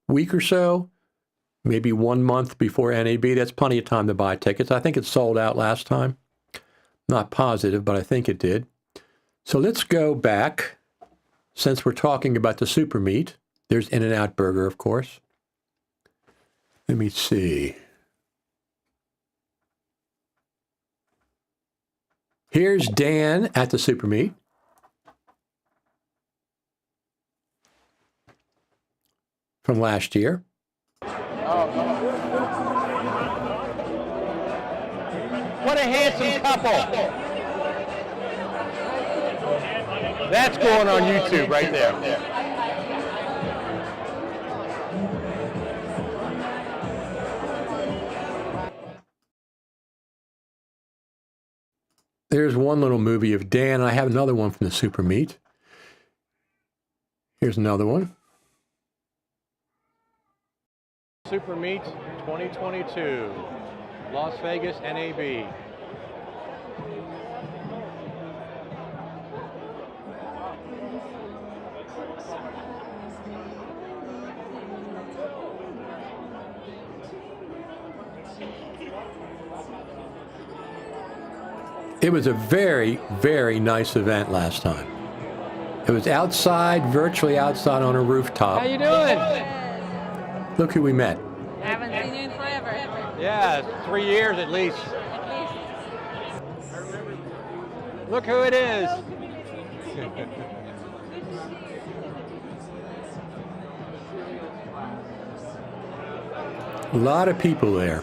[SPEAKER 1] week or so, maybe 1 month before NAB. That's plenty of time to buy tickets. I think it sold out last time. Not positive, but I think it did. So let's go back, since we're talking about the super meat. There's In-N-Out Burger, of course. Let me see. Here's Dan at the super meat. From last year.
[SPEAKER 2] What a handsome couple. That's going on YouTube right there.
[SPEAKER 1] There's one little movie of Dan. I have another one from the super meat. Here's another one.
[SPEAKER 2] Super Meet 2022, Las Vegas, NAB.
[SPEAKER 1] It was a very, very nice event last time. It was outside, virtually outside on a rooftop.
[SPEAKER 2] How you doing?
[SPEAKER 1] Look who we met.
[SPEAKER 3] I haven't seen you in forever.
[SPEAKER 2] Yeah, 3 years at least. Look who it is.
[SPEAKER 1] A lot of people there.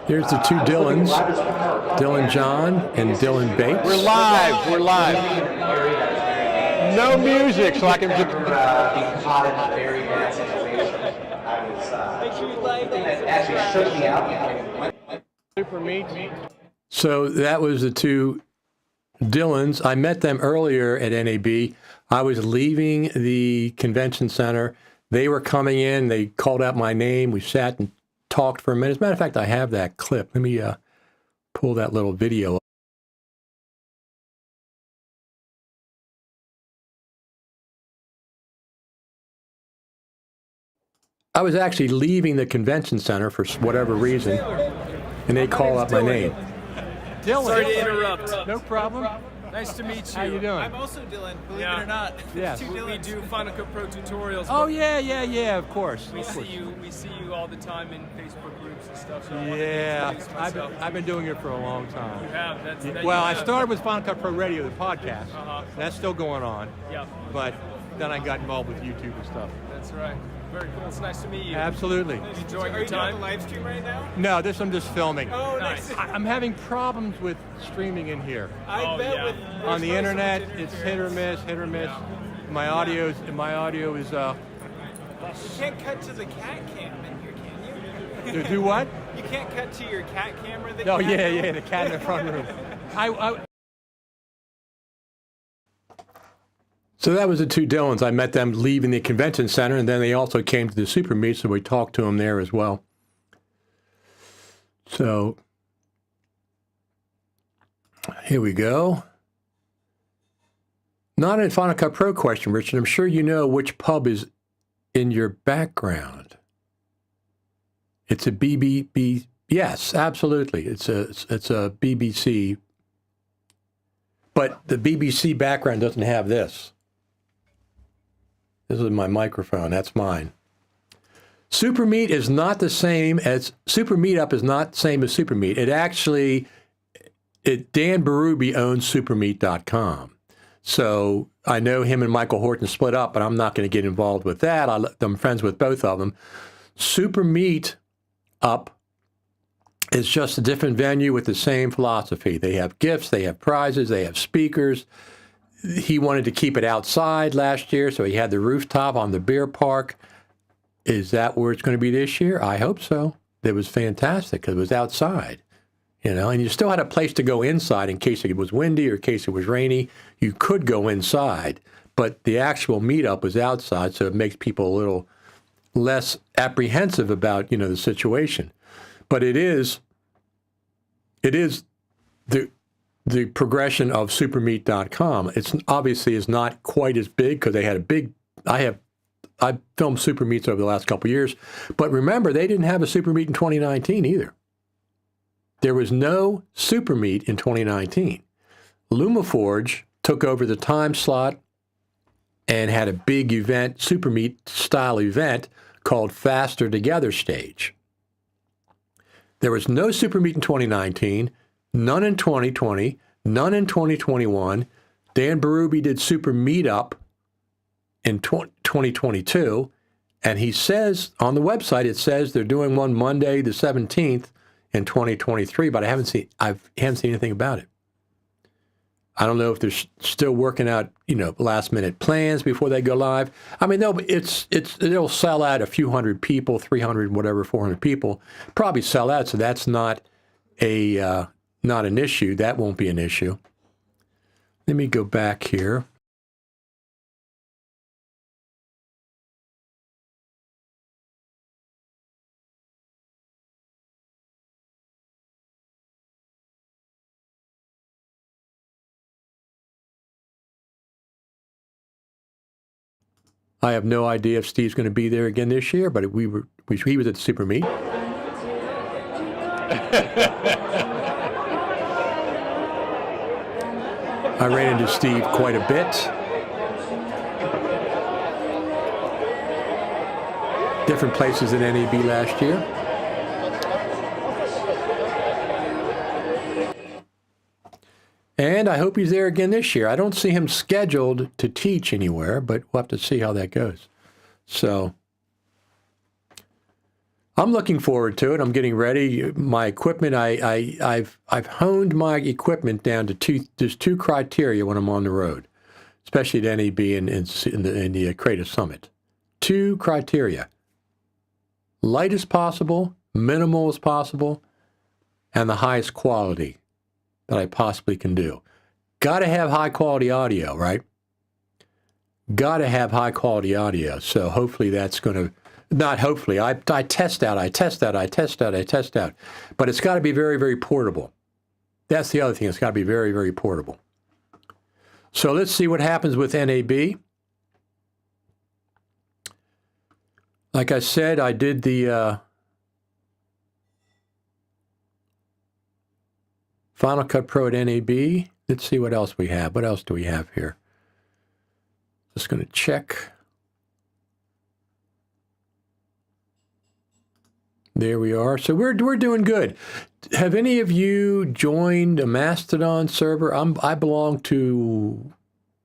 [SPEAKER 1] Here's the two Dylans, Dylan John and Dylan Bates.
[SPEAKER 2] We're live. No music, so I can just... Super Meat.
[SPEAKER 1] So that was the two Dylans. I met them earlier at NAB. I was leaving the convention center. They were coming in. They called out my name. We sat and talked for a minute. As a matter of fact, I have that clip. Let me pull that little video up. I was actually leaving the convention center for whatever reason, and they call out my name.
[SPEAKER 2] Dylan.
[SPEAKER 4] Sorry to interrupt.
[SPEAKER 2] No problem.
[SPEAKER 4] Nice to meet you.
[SPEAKER 2] How you doing?
[SPEAKER 4] I'm also Dylan, believe it or not.
[SPEAKER 2] Yes.
[SPEAKER 4] Two Dylans. We do Final Cut Pro tutorials.
[SPEAKER 2] Oh yeah, of course.
[SPEAKER 4] We see you all the time in Facebook groups and stuff. So
[SPEAKER 2] Yeah,
[SPEAKER 4] I've
[SPEAKER 2] I've been doing it for a long time.
[SPEAKER 4] You have.
[SPEAKER 2] Well, I started with Final Cut Pro Radio, the podcast. That's still going on.
[SPEAKER 4] Yeah.
[SPEAKER 2] But then I got involved with YouTube and stuff.
[SPEAKER 4] That's right. Very cool. It's nice to meet you.
[SPEAKER 2] Absolutely.
[SPEAKER 4] Enjoying your time. Are you doing the live stream right now?
[SPEAKER 2] No, I'm just filming.
[SPEAKER 4] Oh, nice.
[SPEAKER 2] I'm having problems with streaming in here.
[SPEAKER 4] I bet with
[SPEAKER 2] on the internet, it's hit or miss.
[SPEAKER 4] Yeah.
[SPEAKER 2] My audio is
[SPEAKER 4] You can't cut to the cat cam in here, can you?
[SPEAKER 2] do what?
[SPEAKER 4] You can't cut to your cat camera that
[SPEAKER 2] Oh
[SPEAKER 4] you have?
[SPEAKER 2] yeah, the cat in the front room.
[SPEAKER 1] So that was the two Dylans. I met them leaving the convention center, and then they also came to the super meet, so we talked to them there as well. So here we go. Not a Final Cut Pro question, Richard. I'm sure you know which pub is in your background. It's a BBB. Yes, absolutely. It's a BBC. But the BBC background doesn't have this. This is my microphone. That's mine. Super Meet is not the same as Super Meetup is not the same as Super Meet. Dan Berube owns supermeet.com. So I know him and Michael Horton split up, but I'm not going to get involved with that. I'm friends with both of them. Super Meetup is just a different venue with the same philosophy. They have gifts, they have prizes, they have speakers. He wanted to keep it outside last year, so he had the rooftop on the beer park. Is that where it's going to be this year? I hope so. It was fantastic because it was outside, and you still had a place to go inside in case it was windy or in case it was rainy. You could go inside, but the actual meetup was outside, so it makes people a little less apprehensive about, the situation. But it is the progression of supermeat.com. It's obviously is not quite as big because they had a big. I've filmed super meats over the last couple of years, but remember they didn't have a super meat in 2019 either. There was no super meat in 2019. LumaForge took over the time slot and had a big event, super meat style event called Faster Together Stage. There was no super meat in 2019, none in 2020, none in 2021. Dan Berube did Super Meetup in 2022, and he says on the website, it says they're doing one Monday the 17th in 2023, but I haven't seen anything about it. I don't know if they're still working out, last minute plans before they go live. I mean, it'll sell out a few hundred people, 300, whatever, 400 people, probably sell out. So that's not an issue. That won't be an issue. Let me go back here. I have no idea if Steve's going to be there again this year, but he was at the Super Meet. I ran into Steve quite a bit. Different places in NAB last year. And I hope he's there again this year. I don't see him scheduled to teach anywhere, but we'll have to see how that goes. So I'm looking forward to it. I'm getting ready. My equipment, I've honed my equipment down to there's two criteria when I'm on the road, especially at NAB and in the Creative Summit. Two criteria: light as possible, minimal as possible, and the highest quality that I possibly can do. Got to have high quality audio, right? Got to have high quality audio. So hopefully that's going to, not hopefully, I test out. But it's got to be very, very portable. That's the other thing. It's got to be very, very portable. So let's see what happens with NAB. Like I said, I did the Final Cut Pro at NAB. Let's see what else we have. What else do we have here? Just going to check. There we are. So we're doing good. Have any of you joined a Mastodon server? I belong to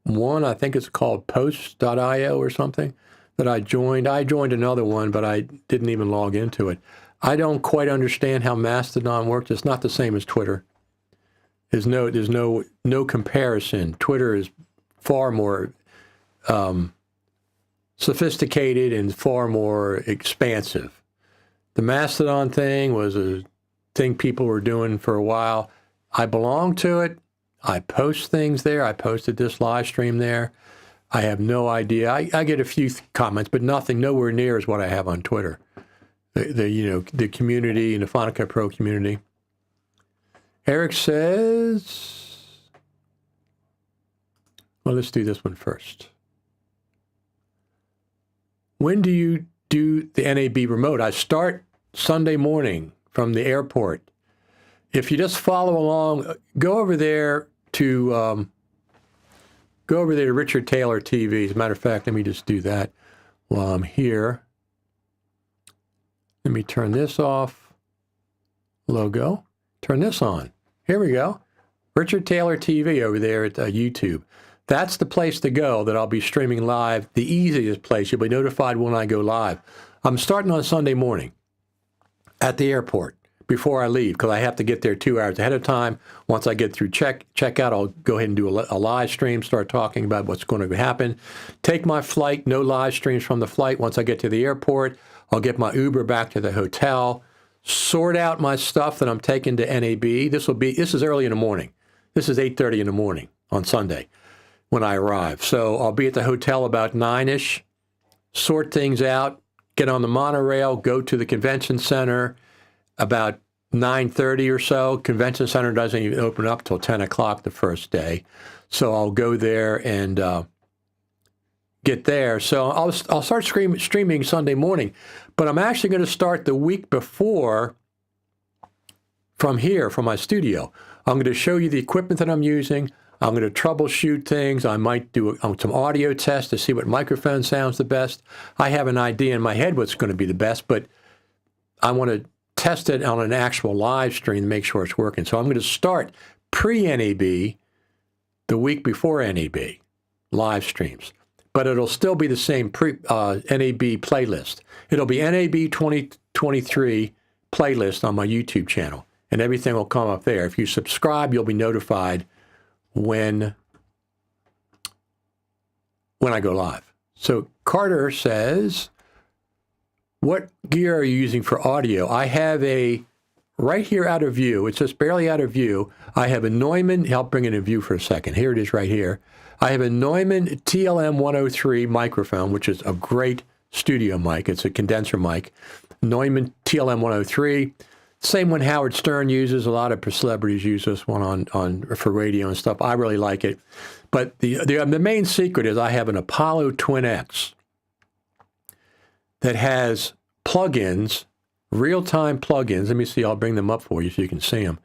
[SPEAKER 1] one. I think it's called post.io or something that I joined. I joined another one, but I didn't even log into it. I don't quite understand how Mastodon works. It's not the same as Twitter. There's no comparison. Twitter is far more sophisticated and far more expansive. The Mastodon thing was a thing people were doing for a while. I belong to it. I post things there. I posted this live stream there. I have no idea. I get a few comments, but nowhere near as what I have on Twitter. The community and the Final Cut Pro community. Eric says, well, let's do this one first. When do you do the NAB remote? I start Sunday morning from the airport. If you just follow along, go over there to Richard Taylor TV. As a matter of fact, let me just do that while I'm here. Let me turn this off. Logo. Turn this on. Here we go. Richard Taylor TV over there at YouTube. That's the place to go that I'll be streaming live, the easiest place. You'll be notified when I go live. I'm starting on Sunday morning at the airport before I leave because I have to get there 2 hours ahead of time. Once I get through checkout, I'll go ahead and do a live stream, start talking about what's going to happen. Take my flight, no live streams from the flight. Once I get to the airport, I'll get my Uber back to the hotel, sort out my stuff that I'm taking to NAB. This is early in the morning. This is 8:30 in the morning on Sunday when I arrive. So I'll be at the hotel about 9-ish, sort things out, get on the monorail, go to the convention center, about 9:30 or so. Convention Center doesn't even open up till 10 o'clock the first day. So I'll go there and get there. So I'll start streaming Sunday morning. But I'm actually going to start the week before from here, from my studio. I'm going to show you the equipment that I'm using. I'm going to troubleshoot things. I might do some audio tests to see what microphone sounds the best. I have an idea in my head what's going to be the best, but I want to test it on an actual live stream to make sure it's working. So I'm going to start pre-NAB the week before NAB, live streams. But it'll still be the same NAB playlist. It'll be NAB 2023 playlist on my YouTube channel, and everything will come up there. If you subscribe, you'll be notified when I go live. So Carter says, what gear are you using for audio? I have right here out of view, it's just barely out of view, I have a Neumann, I'll bring it in view for a second. Here it is right here. I have a Neumann TLM 103 microphone, which is a great studio mic. It's a condenser mic. Neumann TLM 103. Same one Howard Stern uses. A lot of celebrities use this one for radio and stuff. I really like it. But the main secret is I have an Apollo Twin X that has plugins, real-time plugins. Let me see. I'll bring them up for you so you can see them.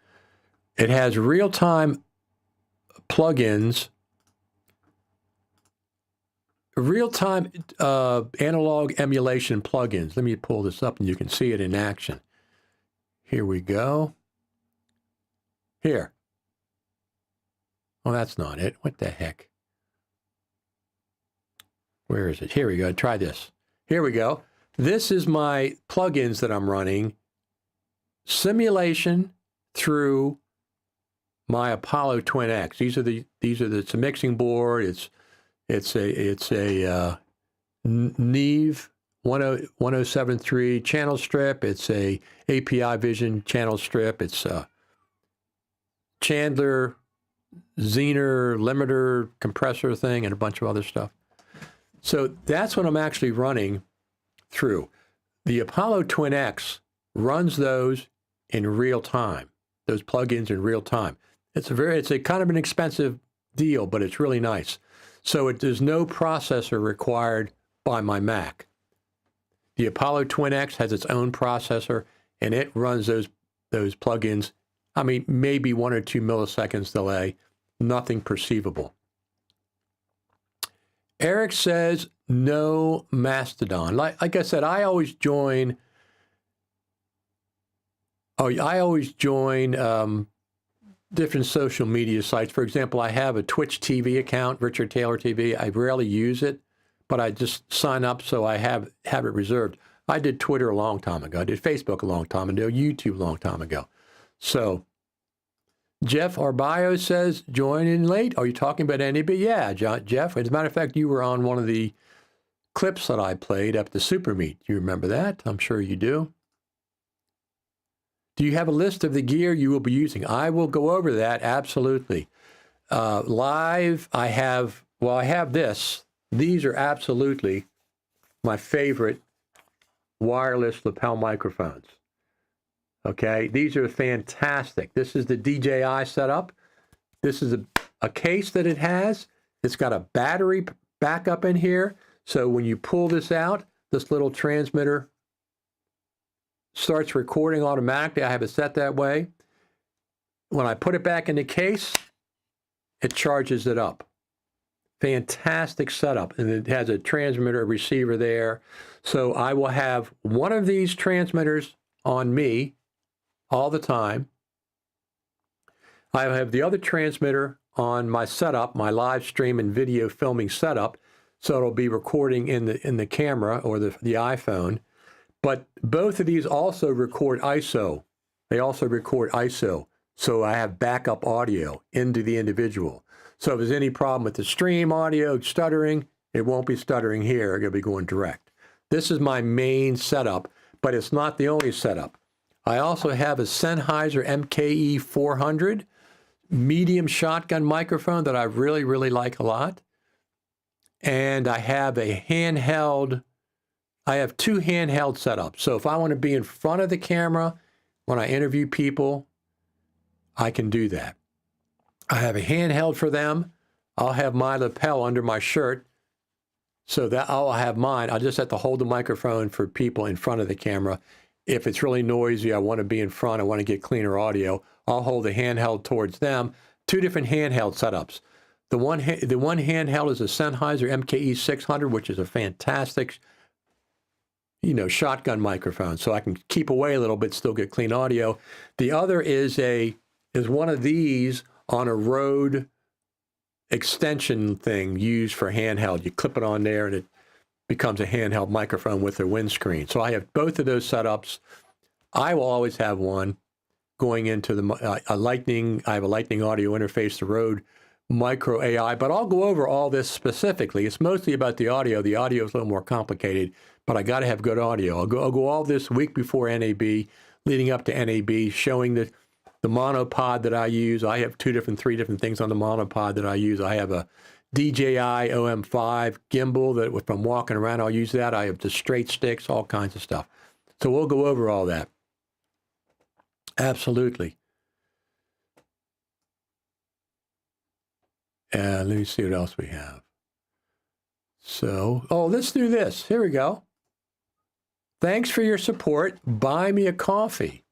[SPEAKER 1] It has real-time plugins, real-time analog emulation plugins. Let me pull this up and you can see it in action. Here we go. Here. Oh, that's not it. What the heck? Where is it? Here we go. Try this. Here we go. This is my plugins that I'm running. Simulation through my Apollo Twin X. It's a mixing board. It's a Neve 1073 channel strip. It's a API Vision channel strip. It's a Chandler Zener limiter compressor thing and a bunch of other stuff. So that's what I'm actually running through. The Apollo Twin X runs those in real time, those plugins in real time. It's a kind of an expensive deal, but it's really nice. So there's no processor required by my Mac. The Apollo Twin X has its own processor, and it runs those plugins. I mean, maybe 1 or 2 milliseconds delay, nothing perceivable. Eric says no Mastodon. Like I said, I always join different social media sites. For example, I have a Twitch TV account, Richard Taylor TV. I rarely use it, but I just sign up so I have it reserved. I did Twitter a long time ago. I did Facebook a long time ago, YouTube a long time ago. So Jeff Arbaio says, join in late. Are you talking about NAB? Yeah, Jeff. As a matter of fact, you were on one of the clips that I played up the Super Meet. You remember that? I'm sure you do. Do you have a list of the gear you will be using? I will go over that, absolutely. Live, I have this. These are absolutely my favorite wireless lapel microphones. Okay, these are fantastic. This is the DJI setup. This is a case that it has. It's got a battery backup in here. So when you pull this out, this little transmitter starts recording automatically. I have it set that way. When I put it back in the case, it charges it up. Fantastic setup. And it has a transmitter, receiver there. So I will have one of these transmitters on me all the time. I have the other transmitter on my setup, my live stream and video filming setup. So it'll be recording in the camera or the iPhone. But both of these also record ISO. They also record ISO. So I have backup audio into the individual. So if there's any problem with the stream audio stuttering, it won't be stuttering here. It'll be going direct. This is my main setup, but it's not the only setup. I also have a Sennheiser MKE 400 medium shotgun microphone that I really, really like a lot. And I have a handheld, I have two handheld setups. So if I want to be in front of the camera when I interview people, I can do that. I have a handheld for them. I'll have my lapel under my shirt so that I'll have mine. I'll just have to hold the microphone for people in front of the camera. If it's really noisy, I want to be in front, I want to get cleaner audio, I'll hold the handheld towards them. Two different handheld setups. The one handheld is a Sennheiser MKE 600, which is a fantastic, shotgun microphone. So I can keep away a little bit, still get clean audio. The other is one of these on a Rode extension thing used for handheld. You clip it on there and it becomes a handheld microphone with a windscreen. So I have both of those setups. I will always have one going into a Lightning. I have a Lightning audio interface, the Rode Micro AI, but I'll go over all this specifically. It's mostly about the audio. The audio is a little more complicated, but I got to have good audio. I'll go all this week before NAB, leading up to NAB, showing the monopod that I use. I have 3 different things on the monopod that I use. I have a DJI OM5 gimbal that if I'm walking around, I'll use that. I have the straight sticks, all kinds of stuff. So we'll go over all that. Absolutely. And let me see what else we have. So, let's do this. Here we go. Thanks for your support. Buy me a coffee.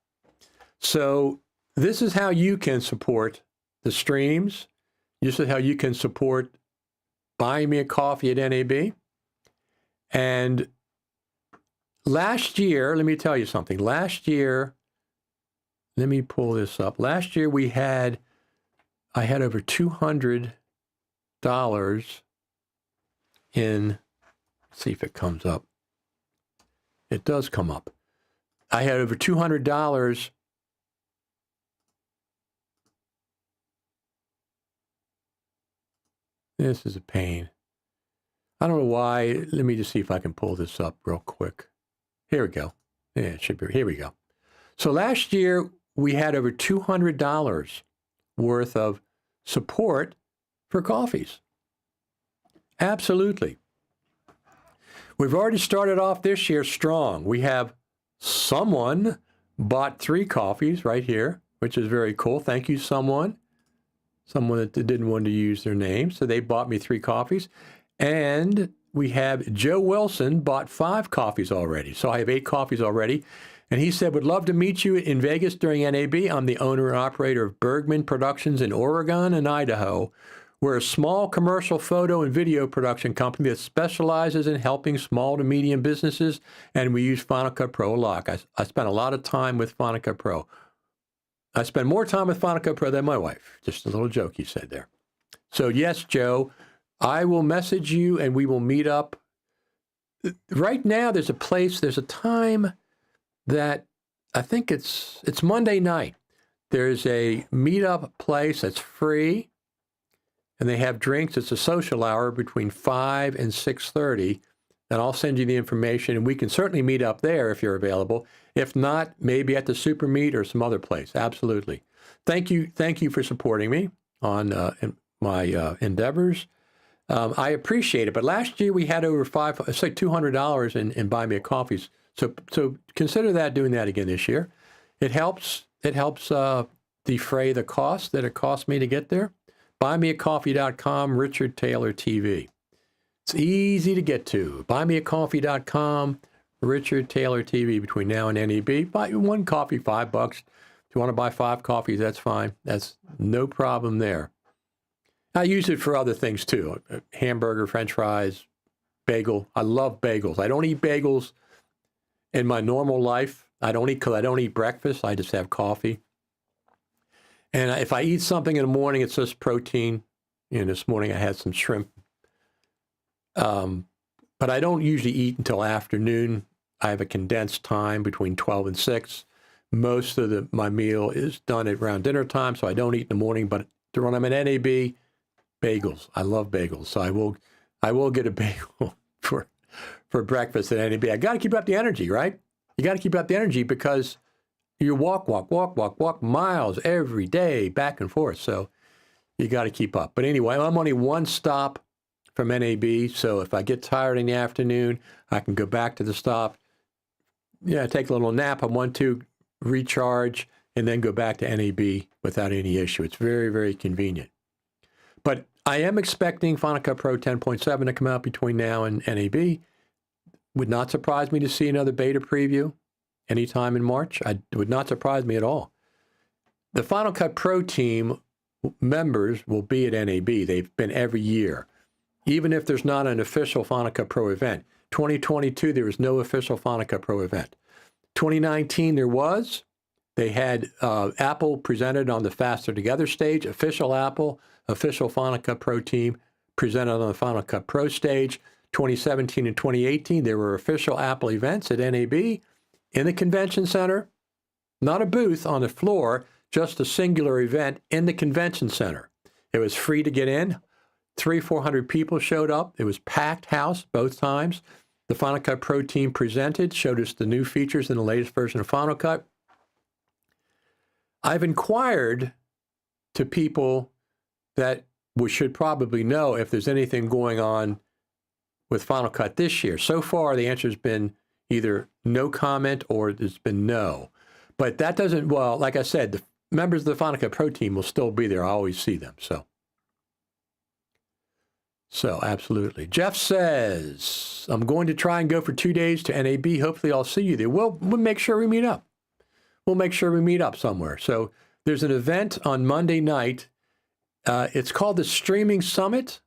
[SPEAKER 1] So this is how you can support the streams. This is how you can support buying me a coffee at NAB. And last year, let me tell you something. Last year, let me pull this up. Last year I had over $200 in, let's see if it comes up. It does come up. I had over $200. This is a pain. I don't know why. Let me just see if I can pull this up real quick. Here we go. Yeah, it should be. Here we go. So last year, we had over $200 worth of support for coffees. Absolutely. We've already started off this year strong. We have someone bought 3 coffees right here, which is very cool. Thank you, someone that didn't want to use their name. So they bought me 3 coffees. And we have Joe Wilson bought 5 coffees already. So I have 8 coffees already. And he said, would love to meet you in Vegas during NAB. I'm the owner and operator of Bergman Productions in Oregon and Idaho. We're a small commercial photo and video production company that specializes in helping small to medium businesses, and we use Final Cut Pro a lot. I spent a lot of time with Final Cut Pro. I spend more time with Final Cut Pro than my wife. Just a little joke he said there. So yes, Joe, I will message you and we will meet up. Right now, there's a time that I think it's Monday night. There's a meetup place that's free. And they have drinks. It's a social hour between 5 and 6:30. And I'll send you the information. And we can certainly meet up there if you're available. If not, maybe at the Super Meet or some other place. Absolutely. Thank you for supporting me on my endeavors. I appreciate it. But last year we had over $200 in buy me a coffees. So consider doing that again this year. It helps defray the cost that it cost me to get there. Buymeacoffee.com, Richard Taylor TV. It's easy to get to. Buymeacoffee.com, Richard Taylor TV. Between now and NAB, buy 1 coffee, $5. If you want to buy 5 coffees, that's fine. That's no problem there. I use it for other things too. Hamburger, French fries, bagel. I love bagels. I don't eat bagels in my normal life. I don't eat breakfast. I just have coffee. And if I eat something in the morning, it's just protein. This morning I had some shrimp. But I don't usually eat until afternoon. I have a condensed time between 12 and 6. Most of my meal is done at around dinner time, so I don't eat in the morning. But when I'm at NAB, bagels. I love bagels. So I will get a bagel for breakfast at NAB. I got to keep up the energy, right? You got to keep up the energy because you walk miles every day back and forth. So you got to keep up. But anyway, I'm only 1 stop from NAB. So if I get tired in the afternoon, I can go back to the stop. Take a little nap. I want to recharge, and then go back to NAB without any issue. It's very, very convenient. But I am expecting Final Cut Pro 10.7 to come out between now and NAB. Would not surprise me to see another beta preview anytime in March. It would not surprise me at all. The Final Cut Pro team members will be at NAB. They've been every year, even if there's not an official Final Cut Pro event. 2022, there was no official Final Cut Pro event. 2019, there was. They had Apple presented on the Faster Together stage, official Apple, official Final Cut Pro team presented on the Final Cut Pro stage. 2017 and 2018, there were official Apple events at NAB in the convention center, not a booth on the floor, just a singular event in the convention center. It was free to get in. 400 people showed up. It was packed house both times. The Final Cut Pro team presented, showed us the new features in the latest version of Final Cut. I've inquired to people that we should probably know if there's anything going on with Final Cut this year. So far, the answer has been either no comment or there's been no. But that doesn't, well, like I said, the members of the Final Cut Pro team will still be there. I always see them, so absolutely. Jeff says, I'm going to try and go for 2 days to NAB. Hopefully I'll see you there. We'll make sure we meet up. We'll make sure we meet up somewhere. So there's an event on Monday night. It's called the Streaming Summit.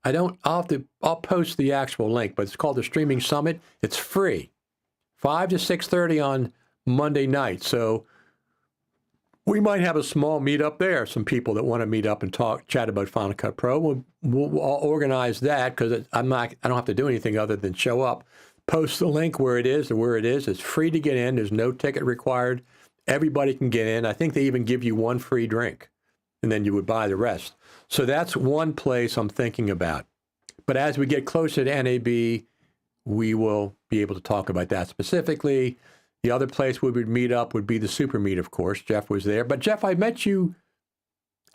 [SPEAKER 1] I'll post the actual link, but it's called the Streaming Summit. It's free, 5 to 6:30 on Monday night. So we might have a small meetup there. Some people that want to meet up and chat about Final Cut Pro. We'll organize that because I don't have to do anything other than show up, post the link where it is. It's free to get in. There's no ticket required. Everybody can get in. I think they even give you one free drink, and then you would buy the rest. So that's one place I'm thinking about. But as we get closer to NAB, we will be able to talk about that specifically. The other place we would meet up would be the Super Meet, of course. Jeff was there. But Jeff, I met you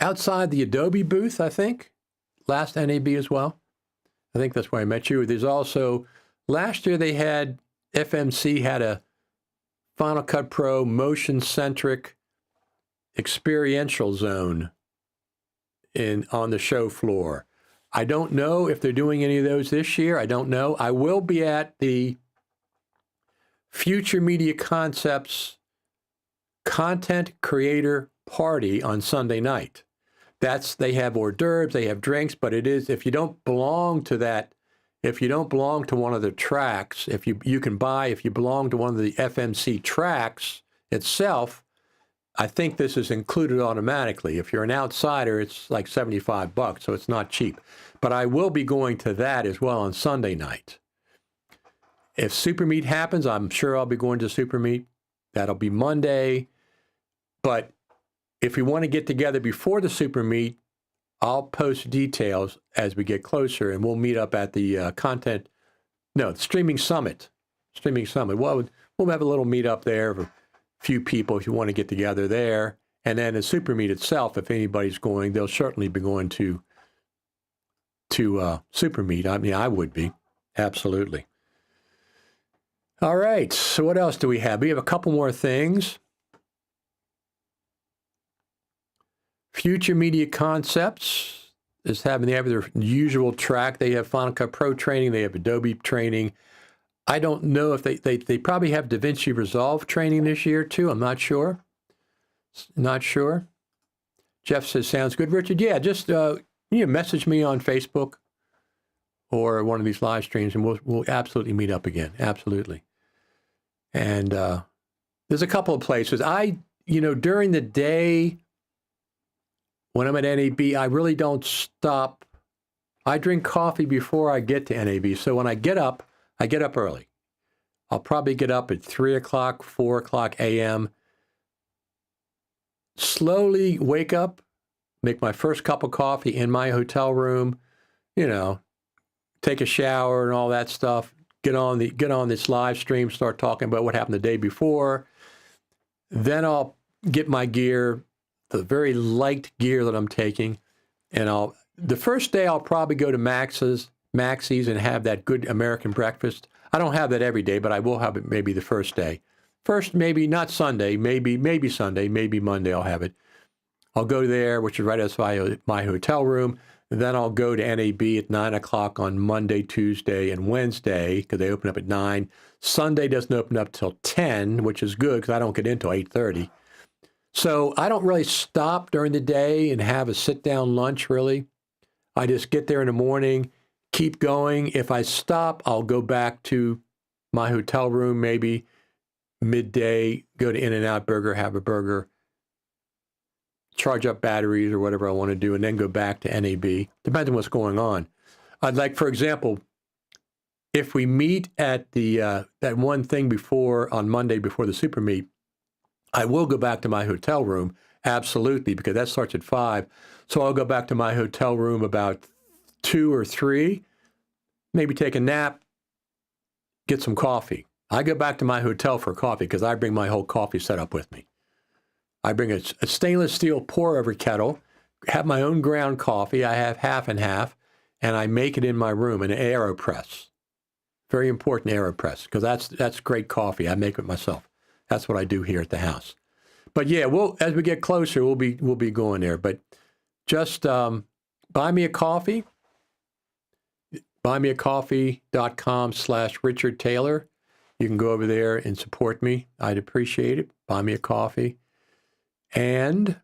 [SPEAKER 1] outside the Adobe booth, I think, last NAB as well. I think that's where I met you. There's also, last year they had, FMC had a Final Cut Pro motion-centric experiential zone on the show floor. I don't know if they're doing any of those this year. I don't know. I will be at the Future Media Concepts Content Creator Party on Sunday night. They have hors d'oeuvres, they have drinks, but it is, if you don't belong to that, if you don't belong to one of the tracks, if you belong to one of the FMC tracks itself, I think this is included automatically. If you're an outsider, it's like $75, so it's not cheap. But I will be going to that as well on Sunday night. If Super Meet happens, I'm sure I'll be going to Super Meet. That'll be Monday. But if we want to get together before the Super Meet, I'll post details as we get closer, and we'll meet up at the the Streaming Summit. Streaming Summit. We'll have a little meet up there of a few people if you want to get together there. And then the Super Meet itself, if anybody's going, they'll certainly be going to Super Meet. I mean, I would be. Absolutely. All right. So what else do we have? We have a couple more things. Future Media Concepts is they have their usual track. They have Final Cut Pro training. They have Adobe training. I don't know if they probably have DaVinci Resolve training this year too. I'm not sure. Not sure. Jeff says, sounds good, Richard. Yeah, just message me on Facebook or one of these live streams, and we'll absolutely meet up again. Absolutely. And there's a couple of places. During the day, when I'm at NAB, I really don't stop. I drink coffee before I get to NAB. So when I get up early. I'll probably get up at 3 o'clock, 4 o'clock a.m., slowly wake up, make my first cup of coffee in my hotel room, take a shower and all that stuff, get on this live stream, start talking about what happened the day before. Then I'll get my gear, the very light gear that I'm taking, and the first day I'll probably go to Maxie's and have that good American breakfast. I don't have that every day, but I will have it maybe the first day. First, maybe not Sunday, maybe Sunday, maybe Monday I'll have it. I'll go there, which is right outside my hotel room. And then I'll go to NAB at 9 o'clock on Monday, Tuesday, and Wednesday, because they open up at 9. Sunday doesn't open up till 10, which is good because I don't get in till 8:30. So I don't really stop during the day and have a sit-down lunch, really. I just get there in the morning, keep going. If I stop, I'll go back to my hotel room, maybe midday, go to In-N-Out Burger, have a burger, charge up batteries or whatever I want to do, and then go back to NAB. Depends on what's going on. I'd like, for example, if we meet at the that one thing before on Monday before the super meet, I will go back to my hotel room, absolutely, because that starts at 5. So I'll go back to my hotel room about 2 or 3, maybe take a nap, get some coffee. I go back to my hotel for coffee because I bring my whole coffee setup with me. I bring a stainless steel pour-over kettle, have my own ground coffee. I have half and half, and I make it in my room, an AeroPress. Very important AeroPress, because that's great coffee. I make it myself. That's what I do here at the house. But yeah, as we get closer, we'll be going there. But just buy me a coffee. buymeacoffee.com/Richard Taylor. You can go over there and support me. I'd appreciate it. Buy me a coffee. And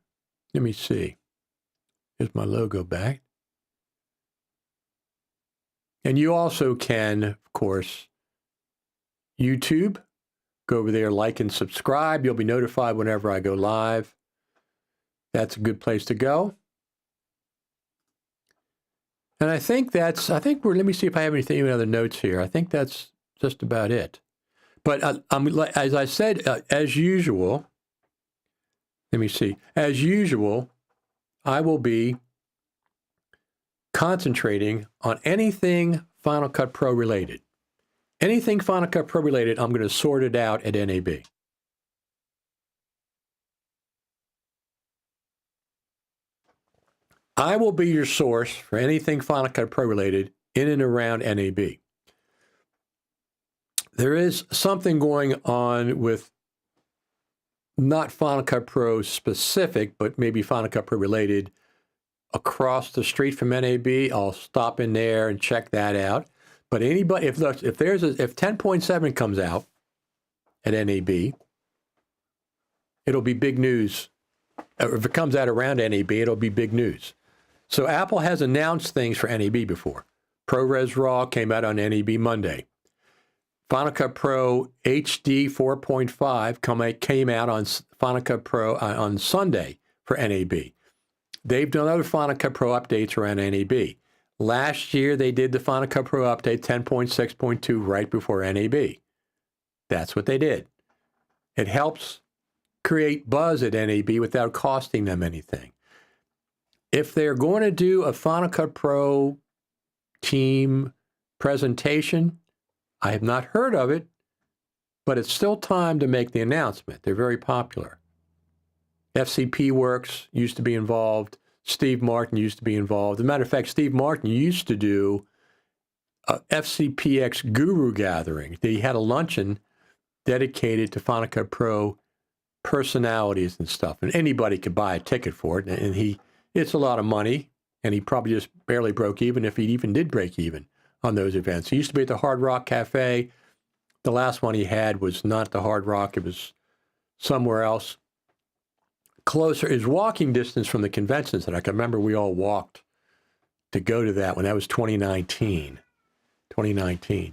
[SPEAKER 1] let me see. Here's my logo back. And you also can, of course, YouTube. Go over there, like and subscribe. You'll be notified whenever I go live. That's a good place to go. And I think let me see if I have any other notes here. I think that's just about it. But as I said, as usual, let me see. As usual, I will be concentrating on anything Final Cut Pro related. Anything Final Cut Pro related, I'm going to sort it out at NAB. I will be your source for anything Final Cut Pro related in and around NAB. There is something going on with not Final Cut Pro specific, but maybe Final Cut Pro related across the street from NAB. I'll stop in there and check that out. But anybody, if 10.7 comes out at NAB, it'll be big news. If it comes out around NAB, it'll be big news. So Apple has announced things for NAB before. ProRes RAW came out on NAB Monday. Final Cut Pro HD 4.5 came out on Final Cut Pro on Sunday for NAB. They've done other Final Cut Pro updates around NAB. Last year, they did the Final Cut Pro update 10.6.2 right before NAB. That's what they did. It helps create buzz at NAB without costing them anything. If they're going to do a Final Cut Pro team presentation, I have not heard of it, but it's still time to make the announcement. They're very popular. FCP Works used to be involved. Steve Martin used to be involved. As a matter of fact, Steve Martin used to do a FCPX Guru Gathering. They had a luncheon dedicated to Final Cut Pro personalities and stuff, and anybody could buy a ticket for it. And it's a lot of money, and he probably just barely broke even, if he even did break even on those events. He used to be at the Hard Rock Cafe. The last one he had was not the Hard Rock. It was somewhere else. Closer is walking distance from the convention center. I can remember we all walked to go to that when that was 2019.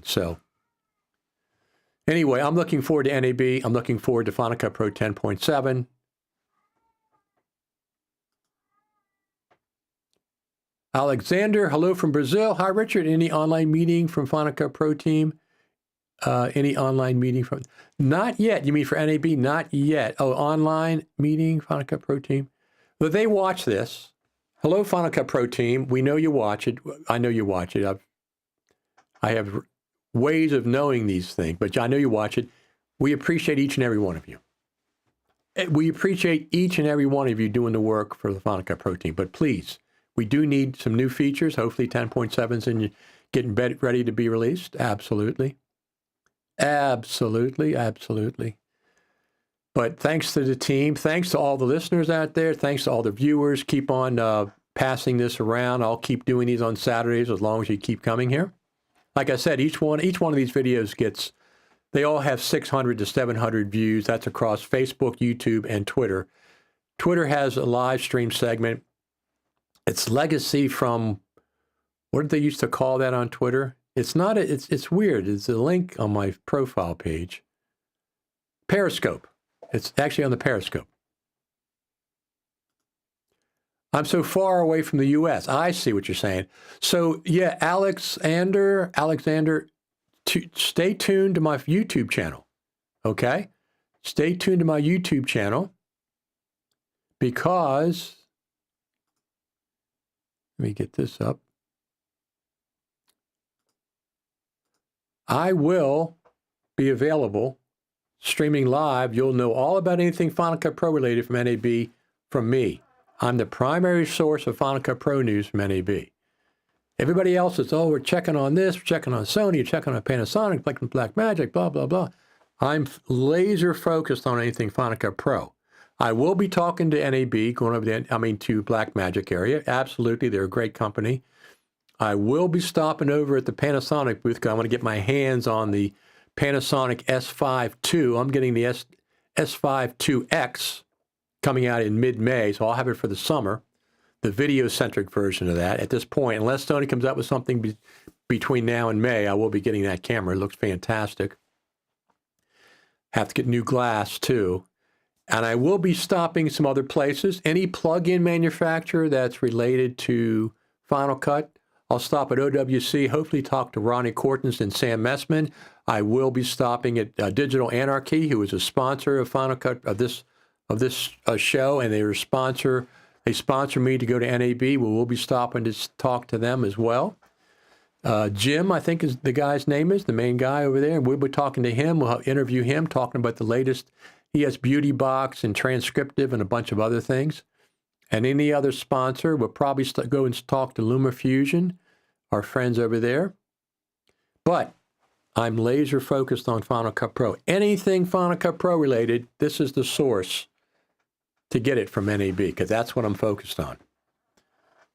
[SPEAKER 1] So anyway, I'm looking forward to NAB. I'm looking forward to Final Cut Pro 10.7. Alexander, hello from Brazil. Hi, Richard. Any online meeting from Final Cut Pro team? Any online meeting from? Not yet. You mean for NAB? Not yet. Oh, online meeting, Final Cut Pro team. But they watch this. Hello, Final Cut Pro team. We know you watch it. I know you watch it. I have ways of knowing these things, but I know you watch it. We appreciate each and every one of you. We appreciate each and every one of you doing the work for the Final Cut Pro team. But please, we do need some new features. Hopefully 10.7's and getting ready to be released. Absolutely. Absolutely. But thanks to the team. Thanks to all the listeners out there. Thanks to all the viewers. Keep on passing this around. I'll keep doing these on Saturdays as long as you keep coming here. Like I said, each one of these videos they all have 600 to 700 views. That's across Facebook, YouTube, and Twitter. Twitter has a live stream segment. It's legacy from, what did they used to call that on Twitter? It's not, it's weird. It's a link on my profile page. Periscope. It's actually on the Periscope. I'm so far away from the U.S. I see what you're saying. So, yeah, Alexander, stay tuned to my YouTube channel, okay? Stay tuned to my YouTube channel because, let me get this up. I will be available streaming live. You'll know all about anything Final Cut Pro related from NAB from me. I'm the primary source of Final Cut Pro news from NAB. Everybody else is, oh, we're checking on this, we're checking on Sony, we're checking on Panasonic, Blackmagic, blah, blah, blah. I'm laser focused on anything Final Cut Pro. I will be talking to NAB, going over there, to Blackmagic area. Absolutely, they're a great company. I will be stopping over at the Panasonic booth because I want to get my hands on the Panasonic S5 II. I'm getting the S5 IIX coming out in mid-May, so I'll have it for the summer. The video-centric version of that. At this point, unless Sony comes up with something between now and May, I will be getting that camera. It looks fantastic. Have to get new glass, too. And I will be stopping some other places. Any plug-in manufacturer that's related to Final Cut, I'll stop at OWC, hopefully talk to Ronnie Cortens and Sam Messman. I will be stopping at Digital Anarchy, who is a sponsor of Final Cut, of this show, and they sponsor me to go to NAB. We'll be stopping to talk to them as well. Jim, I think is the guy's name is, the main guy over there. We'll be talking to him. We'll interview him, talking about the latest. He has Beauty Box and Transcriptive and a bunch of other things. And any other sponsor, we'll probably go and talk to LumaFusion, our friends over there. But I'm laser focused on Final Cut Pro. Anything Final Cut Pro related, this is the source to get it from NAB, because that's what I'm focused on.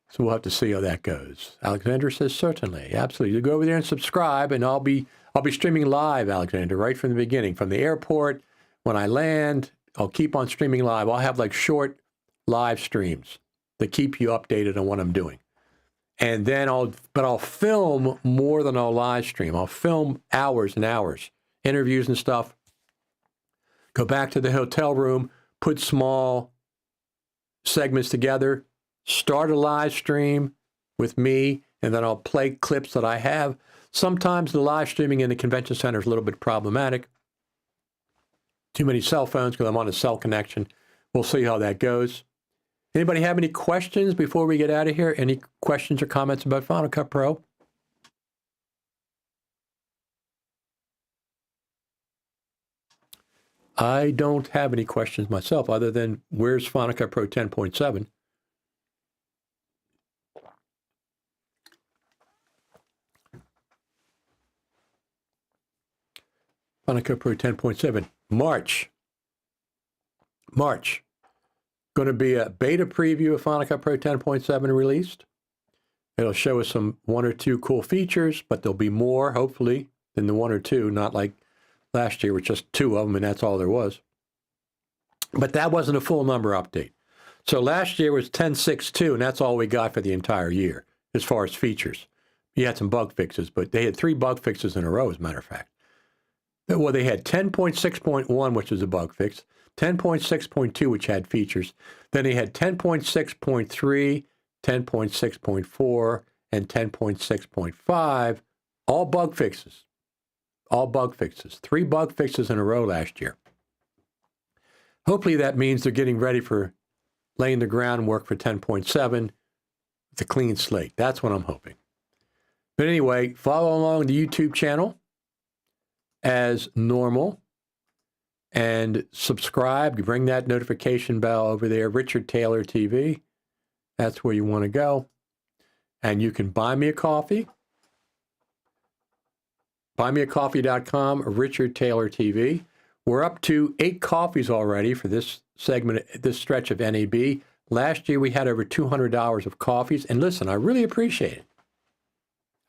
[SPEAKER 1] So we'll have to see how that goes. Alexander says, certainly, absolutely. You go over there and subscribe, and I'll be streaming live, Alexander, right from the beginning. From the airport, when I land, I'll keep on streaming live. I'll have like short live streams to keep you updated on what I'm doing. And then I'll film more than I'll live stream. I'll film hours and hours, interviews and stuff. Go back to the hotel room, put small segments together, start a live stream with me, and then I'll play clips that I have. Sometimes the live streaming in the convention center is a little bit problematic. Too many cell phones because I'm on a cell connection. We'll see how that goes. Anybody have any questions before we get out of here? Any questions or comments about Final Cut Pro? I don't have any questions myself other than where's Final Cut Pro 10.7? Final Cut Pro 10.7. March. Going to be a beta preview of Final Cut Pro 10.7 released. It'll show us one or two cool features, but there'll be more, hopefully, than the one or two, not like last year with just two of them, and that's all there was. But that wasn't a full number update. So last year was 10.6.2, and that's all we got for the entire year as far as features. You had some bug fixes, but they had 3 bug fixes in a row, as a matter of fact. Well, they had 10.6.1, which was a bug fix, 10.6.2, which had features. Then they had 10.6.3, 10.6.4, and 10.6.5, all bug fixes. All bug fixes. 3 bug fixes in a row last year. Hopefully that means they're getting ready for laying the groundwork for 10.7 with a clean slate. That's what I'm hoping. But anyway, follow along the YouTube channel as normal. And subscribe. You ring that notification bell over there, Richard Taylor TV. That's where you want to go. And you can buy me a coffee. Buymeacoffee.com, Richard Taylor TV. We're up to 8 coffees already for this segment, this stretch of NAB. Last year, we had over $200 of coffees. And listen, I really appreciate it.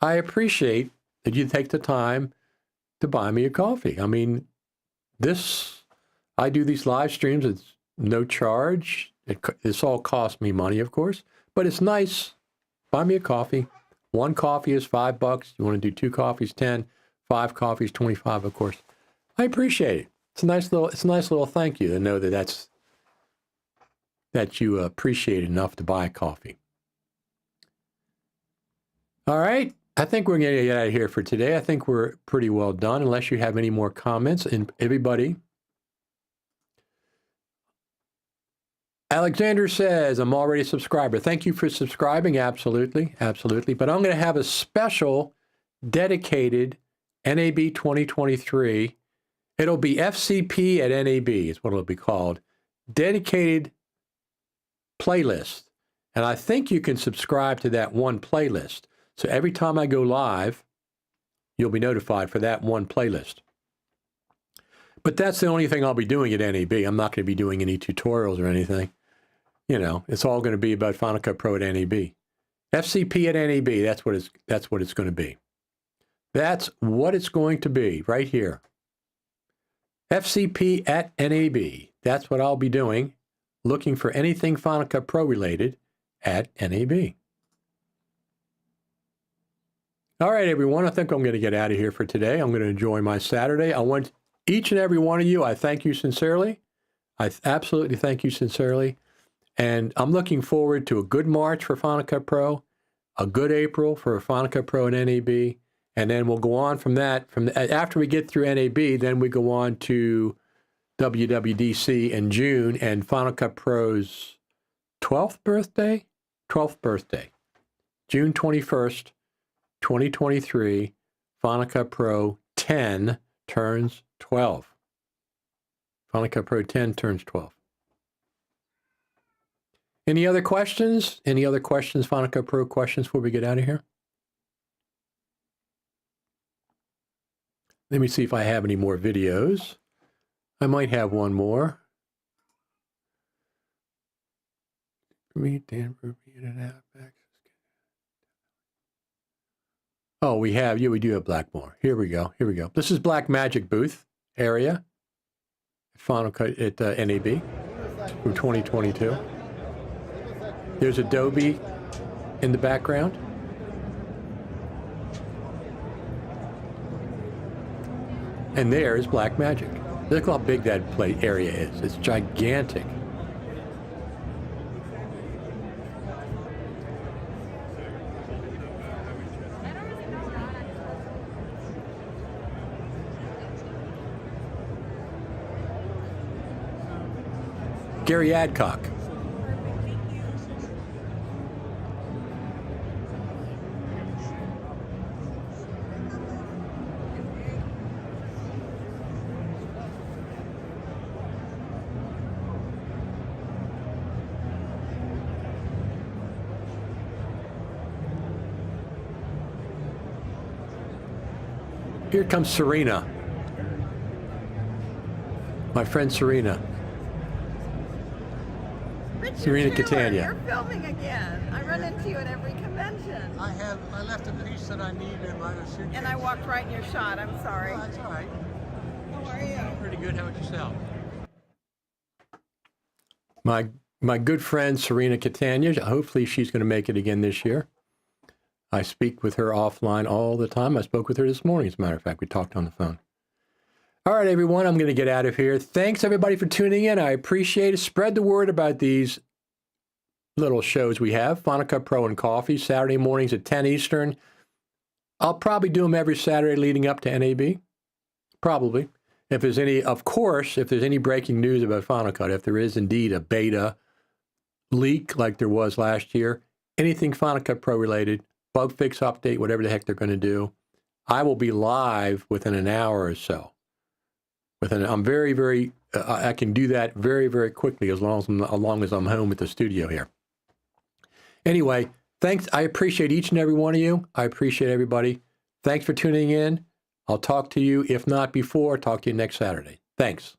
[SPEAKER 1] I appreciate that you take the time to buy me a coffee. I mean, I do these live streams. It's no charge. This all costs me money, of course, but it's nice. Buy me a coffee. 1 coffee is $5. You want to do 2 coffees, 10. 5 coffees, 25, of course. I appreciate it. It's a nice little thank you to know that you appreciate it enough to buy a coffee. All right. I think we're going to get out of here for today. I think we're pretty well done, unless you have any more comments. And everybody, Alexander says, I'm already a subscriber. Thank you for subscribing. Absolutely. Absolutely. But I'm going to have a special dedicated NAB 2023. It'll be FCP at NAB is what it'll be called. Dedicated playlist. And I think you can subscribe to that one playlist. So every time I go live, you'll be notified for that one playlist. But that's the only thing I'll be doing at NAB. I'm not going to be doing any tutorials or anything. You know, it's all going to be about Final Cut Pro at NAB. FCP at NAB, that's what it's going to be. That's what it's going to be right here. FCP at NAB. That's what I'll be doing, looking for anything Final Cut Pro related at NAB. All right, everyone, I think I'm going to get out of here for today. I'm going to enjoy my Saturday. I want each and every one of you, I thank you sincerely. I absolutely thank you sincerely. And I'm looking forward to a good March for Final Cut Pro, a good April for Final Cut Pro and NAB, and then we'll go on from that. After we get through NAB, then we go on to WWDC in June and Final Cut Pro's 12th birthday, June 21st, 2023, Final Cut Pro 10 turns 12. Final Cut Pro 10 turns 12. Any other questions? Any other questions, Final Cut Pro questions before we get out of here? Let me see if I have any more videos. I might have one more. Oh, we do have Blackmore. Here we go. This is Black Magic booth area. Final Cut at NAB from 2022. There's Adobe in the background. And there's Black Magic. Look how big that area is. It's gigantic. Gary Adcock. Here comes Serena. My friend Serena. Serena Catania.
[SPEAKER 5] You're filming again. I run into you at every convention.
[SPEAKER 6] I left a piece that I need in my suitcase.
[SPEAKER 5] And I walked right in your shot. I'm sorry.
[SPEAKER 6] Oh, that's all right.
[SPEAKER 5] How are you?
[SPEAKER 2] Pretty good. How about yourself?
[SPEAKER 1] My good friend Serena Catania. Hopefully she's going to make it again this year. I speak with her offline all the time. I spoke with her this morning, as a matter of fact. We talked on the phone. All right, everyone, I'm going to get out of here. Thanks, everybody, for tuning in. I appreciate it. Spread the word about these little shows we have. Final Cut Pro and Coffee, Saturday mornings at 10 Eastern. I'll probably do them every Saturday leading up to NAB. Probably. If there's any breaking news about Final Cut, if there is indeed a beta leak like there was last year, anything Final Cut Pro related, bug fix update, whatever the heck they're going to do, I will be live within an hour or so. I'm very, I can do that very, very quickly as long as I'm home at the studio here. Anyway, thanks. I appreciate each and every one of you. I appreciate everybody. Thanks for tuning in. I'll talk to you, if not before, talk to you next Saturday. Thanks.